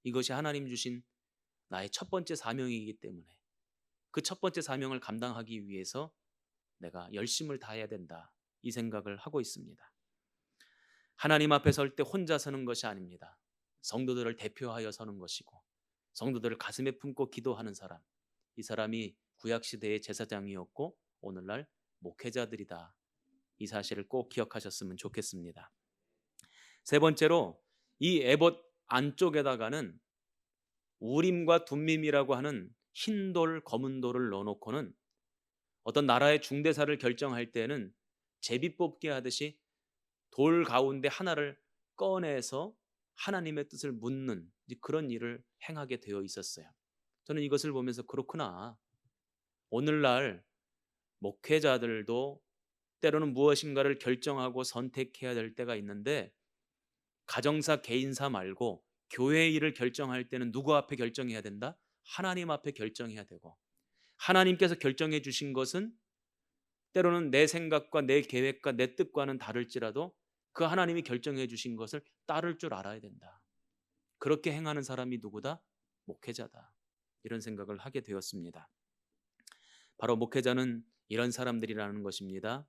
이것이 하나님 주신 나의 첫 번째 사명이기 때문에 그 첫 번째 사명을 감당하기 위해서 내가 열심을 다해야 된다. 이 생각을 하고 있습니다. 하나님 앞에 설 때 혼자 서는 것이 아닙니다. 성도들을 대표하여 서는 것이고 성도들을 가슴에 품고 기도하는 사람, 이 사람이 구약시대의 제사장이었고 오늘날 목회자들이다. 이 사실을 꼭 기억하셨으면 좋겠습니다. 세 번째로 이 에봇 안쪽에다가는 우림과 둠밈이라고 하는 흰 돌, 검은 돌을 넣어놓고는 어떤 나라의 중대사를 결정할 때는 제비 뽑기 하듯이 돌 가운데 하나를 꺼내서 하나님의 뜻을 묻는 그런 일을 행하게 되어 있었어요. 저는 이것을 보면서 그렇구나. 오늘날 목회자들도 때로는 무엇인가를 결정하고 선택해야 될 때가 있는데 가정사, 개인사 말고 교회 일을 결정할 때는 누구 앞에 결정해야 된다? 하나님 앞에 결정해야 되고 하나님께서 결정해 주신 것은 때로는 내 생각과 내 계획과 내 뜻과는 다를지라도 그 하나님이 결정해 주신 것을 따를 줄 알아야 된다. 그렇게 행하는 사람이 누구다? 목회자다. 이런 생각을 하게 되었습니다. 바로 목회자는 이런 사람들이라는 것입니다.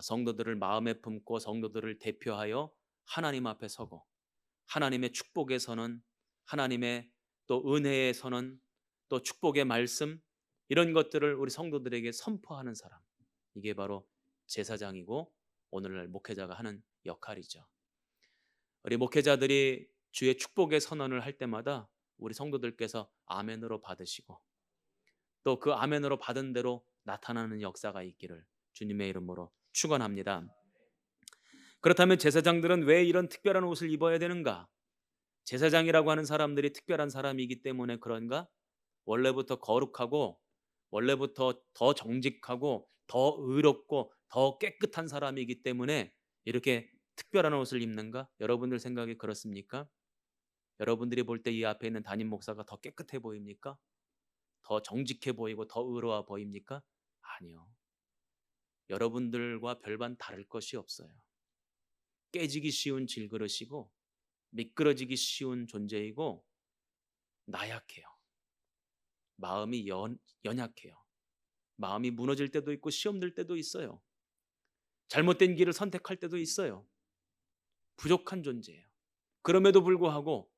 성도들을 마음에 품고 성도들을 대표하여 하나님 앞에 서고 하나님의 축복의 선언, 하나님의 또 은혜의 선언, 또 축복의 말씀 이런 것들을 우리 성도들에게 선포하는 사람. 이게 바로 제사장이고 오늘날 목회자가 하는 역할이죠. 우리 목회자들이 주의 축복의 선언을 할 때마다 우리 성도들께서 아멘으로 받으시고 또 그 아멘으로 받은 대로 나타나는 역사가 있기를 주님의 이름으로 축원합니다. 그렇다면 제사장들은 왜 이런 특별한 옷을 입어야 되는가? 제사장이라고 하는 사람들이 특별한 사람이기 때문에 그런가? 원래부터 거룩하고 원래부터 더 정직하고 더 의롭고 더 깨끗한 사람이기 때문에 이렇게 특별한 옷을 입는가? 여러분들 생각이 그렇습니까? 여러분들이 볼 때 이 앞에 있는 담임 목사가 더 깨끗해 보입니까? 더 정직해 보이고 더 의로워 보입니까? 아니요. 여러분들과 별반 다를 것이 없어요. 깨지기 쉬운 질그릇이고 미끄러지기 쉬운 존재이고 나약해요. 마음이 연약해요. 마음이 무너질 때도 있고 시험 들 때도 있어요. 잘못된 길을 선택할 때도 있어요. 부족한 존재예요. 그럼에도 불구하고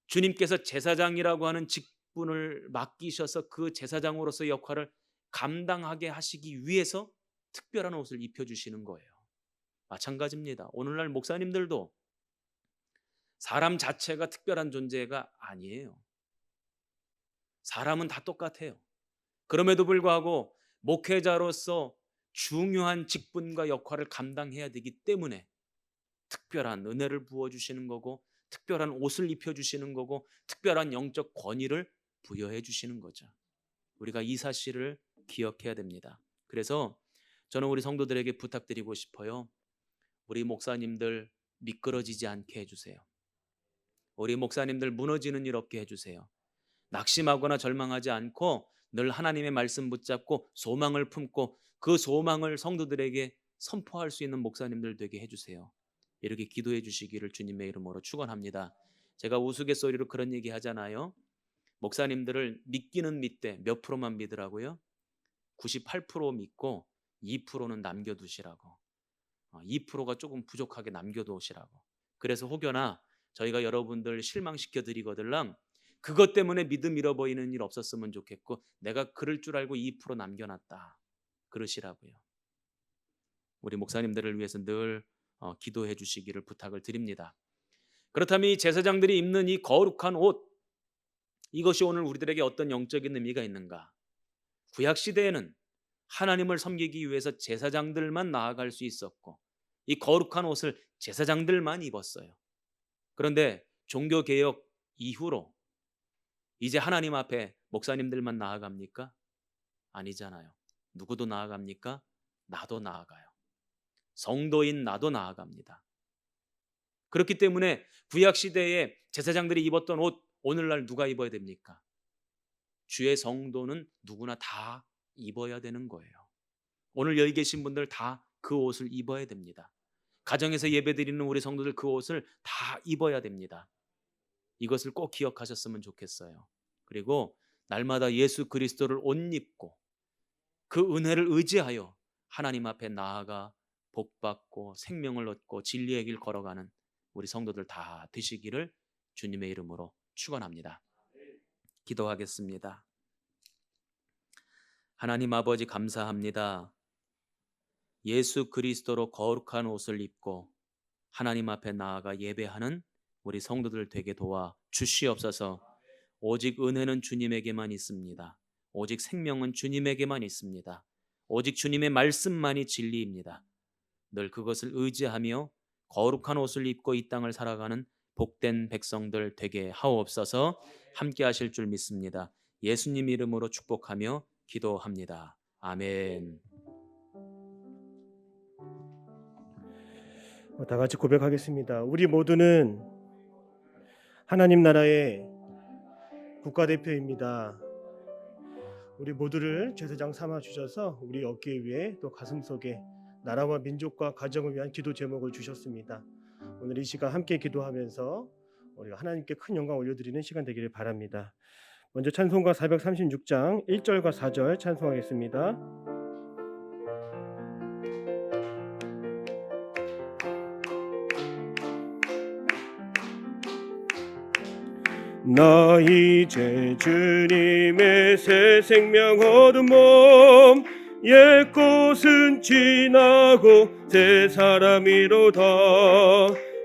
주님께서 제사장이라고 하는 직분을 맡기셔서 그 제사장으로서의 역할을 감당하게 하시기 위해서 특별한 옷을 입혀주시는 거예요. 마찬가지입니다. 오늘날 목사님들도 사람 자체가 특별한 존재가 아니에요. 사람은 다 똑같아요. 그럼에도 불구하고 목회자로서 중요한 직분과 역할을 감당해야 되기 때문에 특별한 은혜를 부어주시는 거고, 특별한 옷을 입혀주시는 거고, 특별한 영적 권위를 부여해 주시는 거죠. 우리가 이 사실을 기억해야 됩니다. 그래서 저는 우리 성도들에게 부탁드리고 싶어요. 우리 목사님들 미끄러지지 않게 해주세요. 우리 목사님들 무너지는 일 없게 해주세요. 낙심하거나 절망하지 않고 늘 하나님의 말씀 붙잡고 소망을 품고 그 소망을 성도들에게 선포할 수 있는 목사님들 되게 해주세요. 이렇게 기도해 주시기를 주님의 이름으로 축원합니다. 제가 우스갯소리로 그런 얘기 하잖아요. 목사님들을 믿기는 믿되 몇 프로만 믿으라고요? 98% 믿고 2%는 남겨두시라고. 2%가 조금 부족하게 남겨두시라고. 그래서 혹여나 저희가 여러분들 실망시켜 드리거들랑 그것 때문에 믿음 잃어버리는 일 없었으면 좋겠고, 내가 그럴 줄 알고 2% 남겨놨다 그러시라고요. 우리 목사님들을 위해서 늘 기도해 주시기를 부탁을 드립니다. 그렇다면 이 제사장들이 입는 이 거룩한 옷, 이것이 오늘 우리들에게 어떤 영적인 의미가 있는가? 구약시대에는 하나님을 섬기기 위해서 제사장들만 나아갈 수 있었고 이 거룩한 옷을 제사장들만 입었어요. 그런데 종교개혁 이후로 이제 하나님 앞에 목사님들만 나아갑니까? 아니잖아요. 누구도 나아갑니까? 나도 나아가요. 성도인 나도 나아갑니다. 그렇기 때문에 구약시대에 제사장들이 입었던 옷, 오늘날 누가 입어야 됩니까? 주의 성도는 누구나 다 입어야 되는 거예요. 오늘 여기 계신 분들 다 그 옷을 입어야 됩니다. 가정에서 예배드리는 우리 성도들 그 옷을 다 입어야 됩니다. 이것을 꼭 기억하셨으면 좋겠어요. 그리고 날마다 예수 그리스도를 옷 입고 그 은혜를 의지하여 하나님 앞에 나아가 복받고 생명을 얻고 진리의 길 걸어가는 우리 성도들 다 되시기를 주님의 이름으로 축원합니다. 기도하겠습니다. 하나님 아버지 감사합니다. 예수 그리스도로 거룩한 옷을 입고 하나님 앞에 나아가 예배하는 우리 성도들 되게 도와 주시옵소서. 오직 은혜는 주님에게만 있습니다. 오직 생명은 주님에게만 있습니다. 오직 주님의 말씀만이 진리입니다. 늘 그것을 의지하며 거룩한 옷을 입고 이 땅을 살아가는 복된 백성들 되게 하옵소서. 함께 하실 줄 믿습니다. 예수님 이름으로 축복하며 기도합니다. 아멘. 다 같이 고백하겠습니다. 우리 모두는 하나님 나라의 국가대표입니다. 우리 모두를 제사장 삼아 주셔서 우리 어깨 위에 또 가슴 속에 나라와 민족과 가정을 위한 기도 제목을 주셨습니다. 오늘 이 시간 함께 기도하면서 우리가 하나님께 큰 영광 올려드리는 시간 되기를 바랍니다. 먼저 찬송가 436장 1절과 4절 찬송하겠습니다. 나 이제 주님의 새 생명 얻은 몸, 옛 것은 지나고 새 사람이로다.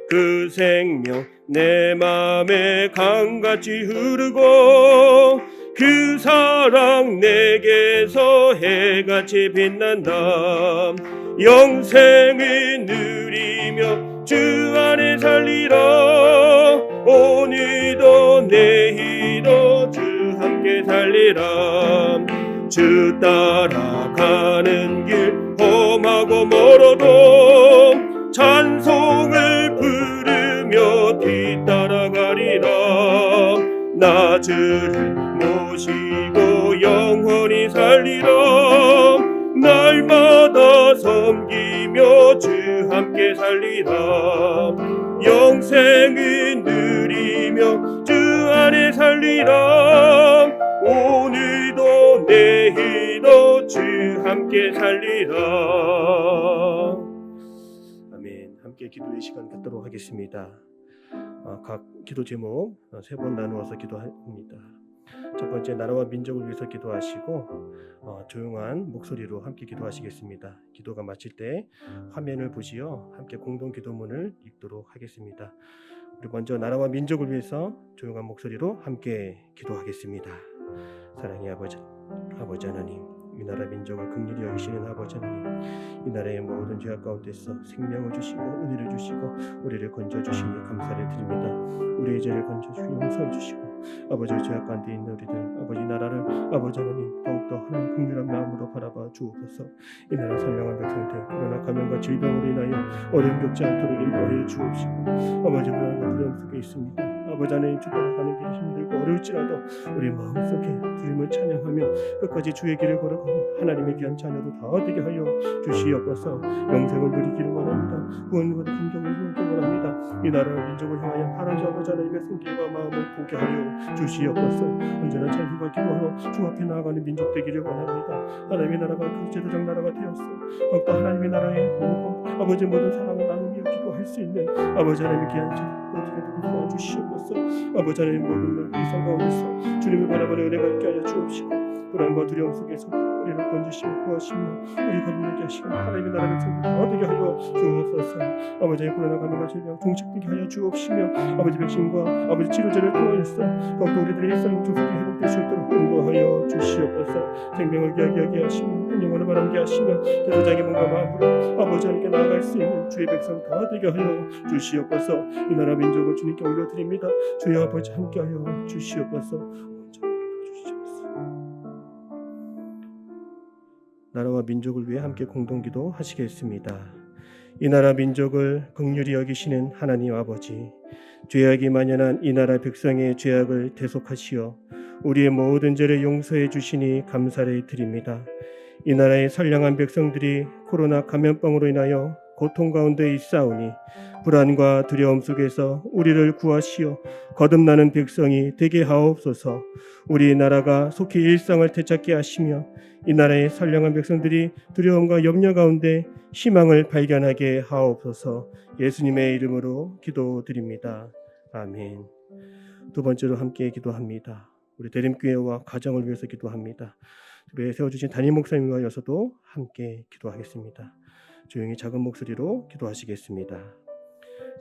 그 생명 내 맘에 강같이 흐르고 그 사랑 내게서 해같이 빛난다. 영생을 누리며 주 안에 살리라. 오늘도 내일도 주 함께 살리라. 주 따라가는 길 험하고 멀어도 찬송을 부르며 뒤따라가리라. 나 주를 모시고 영원히 살리라. 날마다 섬기며 주 함께 살리라. 영생을 누리며 주 안에 살리라. 오늘도 내일도 주 함께 살리라. 아멘. 함께 기도의 시간 갖도록 하겠습니다. 각 기도 제목 3번 나누어서 기도합니다. 첫 번째, 나라와 민족을 위해서 기도하시고 조용한 목소리로 함께 기도하시겠습니다. 기도가 마칠 때 화면을 보시어 함께 공동 기도문을 읽도록 하겠습니다. 우리 먼저 나라와 민족을 위해서 조용한 목소리로 함께 기도하겠습니다. 사랑의 아버지 하나님, 이 나라 민족을 긍휼히 여기시는 아버지 하나님, 이 나라의 모든 죄악 가운데서 생명을 주시고 은혜를 주시고 우리를 건져주시니 감사를 드립니다. 우리의 죄를 건져주시고 용서해 주시고 아버지의 죄악 가운데 있는 우리들, 아버지 나라를 아버지 하나님 더욱더 하나님 긍휼한 마음으로 바라봐 주옵소서. 이 나라 선량한 백성들 코로나 감염과 질병으로 인하여 어려움 겪지 않도록 인도하여 주옵시고, 아버지 불안과 두려움 속에 있습니다. 아버지 하나님, 죽어나가는 길이 힘들고 어려울지라도 우리 마음속에 주님을 찬양하며 끝까지 주의 길을 걸어가는 하나님의 귀한 자녀도 다 되게 하여 주시옵소서. 영생을 누리기를 원합니다. 구원과 긍정을 누리기 원합니다. 이 나라와 민족을 향하여 하나님 아버지 하나님의 손길과 마음을 보게 하여 주시옵소서. 언제나 찬송과 기도하러 주 앞에 나아가는 민족 되기를 원합니다. 하나님의 나라가 그 제도적 나라가 되었어. 더욱더 하나님의 나라의 아버지 모든 사랑을 나누며 기도할 수 있는 아버지 하나님의 귀한 자 어떻게든 도와주시옵소서. 아버지 하나님, 모든 일상 가운데서 주님을 바라보는 은혜가 있게 하여 주옵시고, 불안과 두려움 속에서도 우리를 건지시고 구하시며 우리 거듭나게 하시고 하나님의 나라 백성들 얻게 하여 주옵소서. 아버지의 코로나 감염과 질병 종식되게 하여 주옵시며, 아버지 백신과 아버지 치료제를 통하여서 더욱더 우리들의 일상이 조속히 회복될 수 있도록 인도하여 주시옵소서. 생명을 귀하게 하시며 영원을 바라게 하시며 제사장의 몸과 마음으로 아버지 하나님께 나아갈 수 있는 주의 백성 다 되게 하여 주시옵소서. 이 나라 민족을 주님께 올려드립니다. 주여 아버지 함께하여 주시옵소서. 나라와 민족을 위해 함께 공동기도 하시겠습니다. 이 나라 민족을 긍휼히 여기시는 하나님 아버지, 죄악이 만연한 이 나라 백성의 죄악을 대속하시어 우리의 모든 죄를 용서해 주시니 감사를 드립니다. 이 나라의 선량한 백성들이 코로나 감염병으로 인하여 고통 가운데 있사오니 불안과 두려움 속에서 우리를 구하시어 거듭나는 백성이 되게 하옵소서. 우리 나라가 속히 일상을 되찾게 하시며 이 나라의 선량한 백성들이 두려움과 염려 가운데 희망을 발견하게 하옵소서. 예수님의 이름으로 기도드립니다. 아멘. 두 번째로 함께 기도합니다. 우리 대림교회와 가정을 위해서 기도합니다. 우리 세워주신 담임 목사님과여서도 함께 기도하겠습니다. 조용히 작은 목소리로 기도하시겠습니다.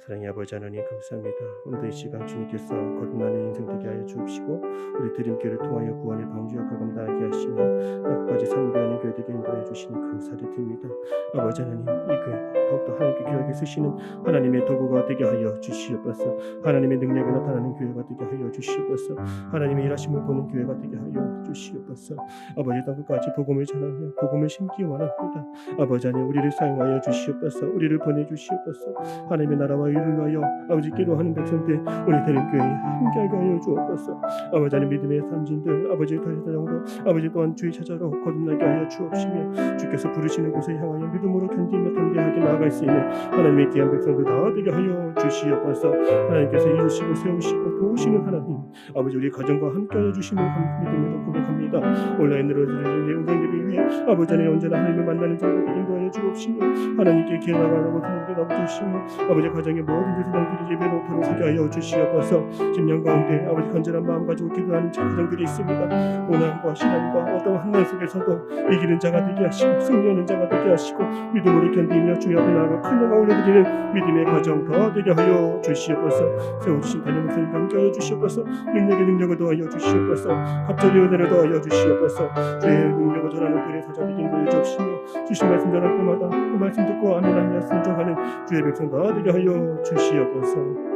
사랑의 아버지 하나님, 감사합니다. 오늘도 이 시간 주님께서 거듭나는 인생 되게 하여 주옵시고 우리 드림교회를 통하여 구원의 방주 역할 감당하게 하시며 끝까지 선교하는 교회 되게 인도해 주시니 감사를 드립니다. 아버지 하나님, 이 교회 더욱더 하나님께 귀하게 쓰시는 하나님의 도구가 되게 하여 주시옵소서. 하나님의 능력이 나타나는 교회가 되게 하여 주시옵소서. 하나님의 일하심을 보는 교회가 되게 하여 주시옵소서. 아버지, 땅 끝까지 복음을 전하며 복음을 심기 원합니다. 아버지 하나님, 우리를 사용하여 주시옵소서. 우리를 보내주시옵소서. 하나님의 나라와 일을 위하여 아버지 기도하는 백성들 우리 대림교회에 함께하게 하여 주옵소서. 아버지 하나님, 믿음의 삼진들 아버지 도시사장으로 아버지 또한 주의 찾아로 거듭나게 하여 주옵시며 주께서 부르시는 곳에 향하여 믿음으로 견디며 담대하게 나아갈 수 있는 하나님의 귀한 백성들 다 되게 하여 주시옵소서. 하나님께서 이루시고 세우시고 도우시는 하나님, 아버지 우리 가정과 함께하여 주시는 믿음으로 고백합니다. 온라인으로 드리는 영상들을 위해 아버지 하나님 언제나 하나님을 만나는 자들에게 인도하여 주옵시며 하나님께 기도하라고 드리게 나눠주시며 아버지 가정의 모든 제사장들이 예배 놓도록 서게 하여 주시옵소서. 심령 가운데 아버지 간절한 마음 가지고 기도하는 가정들이 있습니다. 고난과 시련과 어떤 환난 속에서도 이기는 자가 되게 하시고 승리하는 자가 되게 하시고 믿음으로 견디며 주여 앞에 나아가 큰 영광 올려드리는 믿음의 가정 다 되게 하여 주시옵소서. 세워주신 담임 목사님 함께하여 주시옵소서. 능력의 능력을 더하여 주시옵소서. 갑절의 은혜를 더하여 주시옵소서. 주의 능력을 전하는 들의 사자들이 인도해 주시며 주신 말씀 전할 때마다 그 말씀 듣고 아멘하며 순종하는 주의 백성 다 되게 하여 주시옵소서.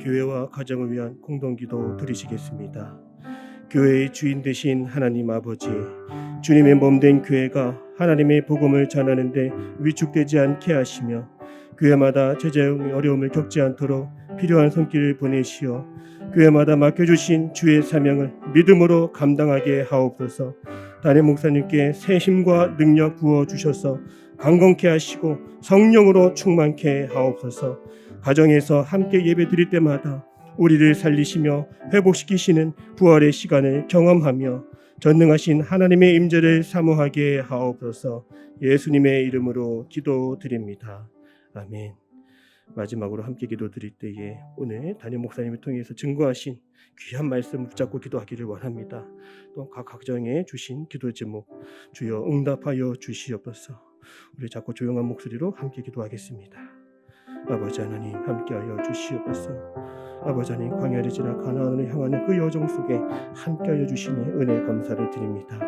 교회와 가정을 위한 공동기도 드리시겠습니다. 교회의 주인 되신 하나님 아버지, 주님의 몸된 교회가 하나님의 복음을 전하는데 위축되지 않게 하시며 교회마다 제자의 어려움을 겪지 않도록 필요한 손길을 보내시어 교회마다 맡겨주신 주의 사명을 믿음으로 감당하게 하옵소서. 담임 목사님께 새 힘과 능력 부어주셔서 강건케 하시고 성령으로 충만케 하옵소서. 가정에서 함께 예배 드릴 때마다 우리를 살리시며 회복시키시는 부활의 시간을 경험하며 전능하신 하나님의 임재를 사모하게 하옵소서. 예수님의 이름으로 기도드립니다. 아멘. 마지막으로 함께 기도드릴 때에 오늘 담임 목사님을 통해서 증거하신 귀한 말씀 붙잡고 기도하기를 원합니다. 또 각 가정에 주신 기도 제목 주여 응답하여 주시옵소서. 우리 작고 조용한 목소리로 함께 기도하겠습니다. 아버지 하나님 함께하여 주시옵소서. 아버지 하나님 광야를 지나 가나안으로 향하는 그 여정 속에 함께하여 주시니 은혜 감사를 드립니다.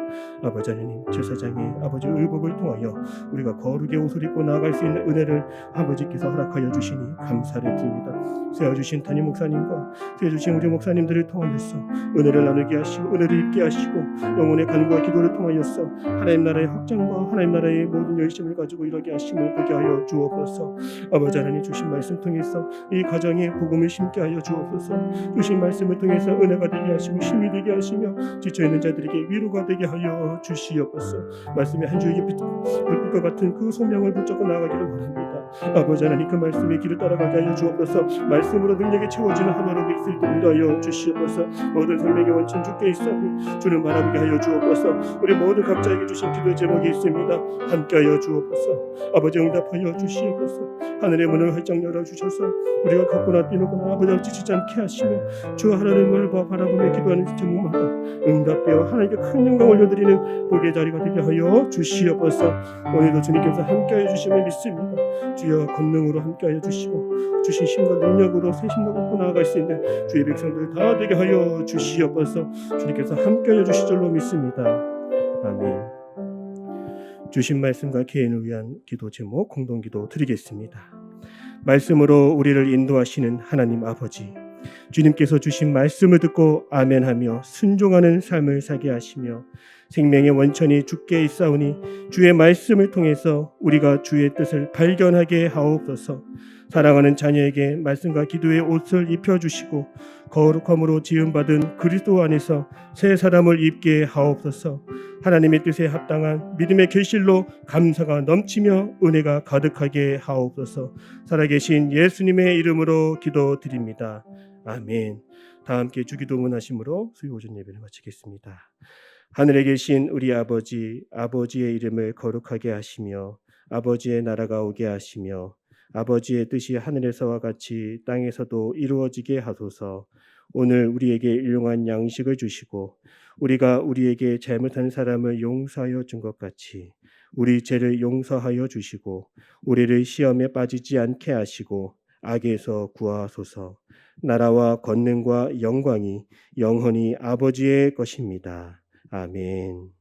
아버지 하나님 제사장의 아버지 의복을 통하여 우리가 거룩의 옷을 입고 나아갈 수 있는 은혜를 아버지께서 허락하여 주시니 감사를 드립니다. 세워주신 담임 목사님과 세워주신 우리 목사님들을 통하여서 은혜를 나누게 하시고 은혜를 입게 하시고 영혼의 간구와 기도를 통하여서 하나님 나라의 확장과 하나님 나라의 모든 열심을 가지고 이루게 하심을 보게 하여 주옵소서. 아버지 하나님 주신 말씀 통해서 이 가정에 복음을 심게 하여 주옵소서. 주신 말씀을 통해서 은혜가 되게 하시고 힘이 되게 하시며 지쳐있는 자들에게 위로가 되게 하여 주시옵소서. 말씀의 한 줄기 불빛과 같은 그 소명을 붙잡고 나아가기를 원합니다. 아버지 하나님 그 말씀의 길을 따라가게 하여 주옵소서. 말씀으로 능력이 채워지는 하루로 있을 때 인도하여 주시옵소서. 모든 생명의 원천 주께 있사오니 주는 바라보게 하여 주옵소서. 우리 모든 각자에게 주신 기도 제목이 있습니다. 함께하여 주옵소서. 아버지 응답하여 주시옵소서. 하늘의 문을 활짝 열어주셔서 우리가 걷거나 뛰노거나 아버지를 지치지 않게 하시며 주 하나님을 바라보며 기도하는 제목마다 응답되어 하나님께 큰 영광 올려드리는 복의 자리가 되게 하여 주시옵소서. 오늘도 주님께서 함께하여 주심을 믿습니다. 주여 권능으로 함께하여 주시고 주신 힘과 능력으로 새 힘을 얻고 나아갈 수 있는 주의 백성들 다 되게 하여 주시옵소서. 주님께서 함께하여 주실 줄로 믿습니다. 아멘. 주신 말씀과 개인을 위한 기도 제목 공동기도 드리겠습니다. 말씀으로 우리를 인도하시는 하나님 아버지, 주님께서 주신 말씀을 듣고 아멘하며 순종하는 삶을 살게 하시며 생명의 원천이 주께 있사오니 주의 말씀을 통해서 우리가 주의 뜻을 발견하게 하옵소서. 사랑하는 자녀에게 말씀과 기도의 옷을 입혀주시고 거룩함으로 지음받은 그리스도 안에서 새 사람을 입게 하옵소서. 하나님의 뜻에 합당한 믿음의 결실로 감사가 넘치며 은혜가 가득하게 하옵소서. 살아계신 예수님의 이름으로 기도드립니다. 아멘. 다 함께 주기도문 하심으로 수요 오전 예배를 마치겠습니다. 하늘에 계신 우리 아버지, 아버지의 이름을 거룩하게 하시며 아버지의 나라가 오게 하시며 아버지의 뜻이 하늘에서와 같이 땅에서도 이루어지게 하소서. 오늘 우리에게 일용할 양식을 주시고 우리가 우리에게 잘못한 사람을 용서하여 준 것 같이 우리 죄를 용서하여 주시고 우리를 시험에 빠지지 않게 하시고 악에서 구하소서. 나라와 권능과 영광이 영원히 아버지의 것입니다. 아멘.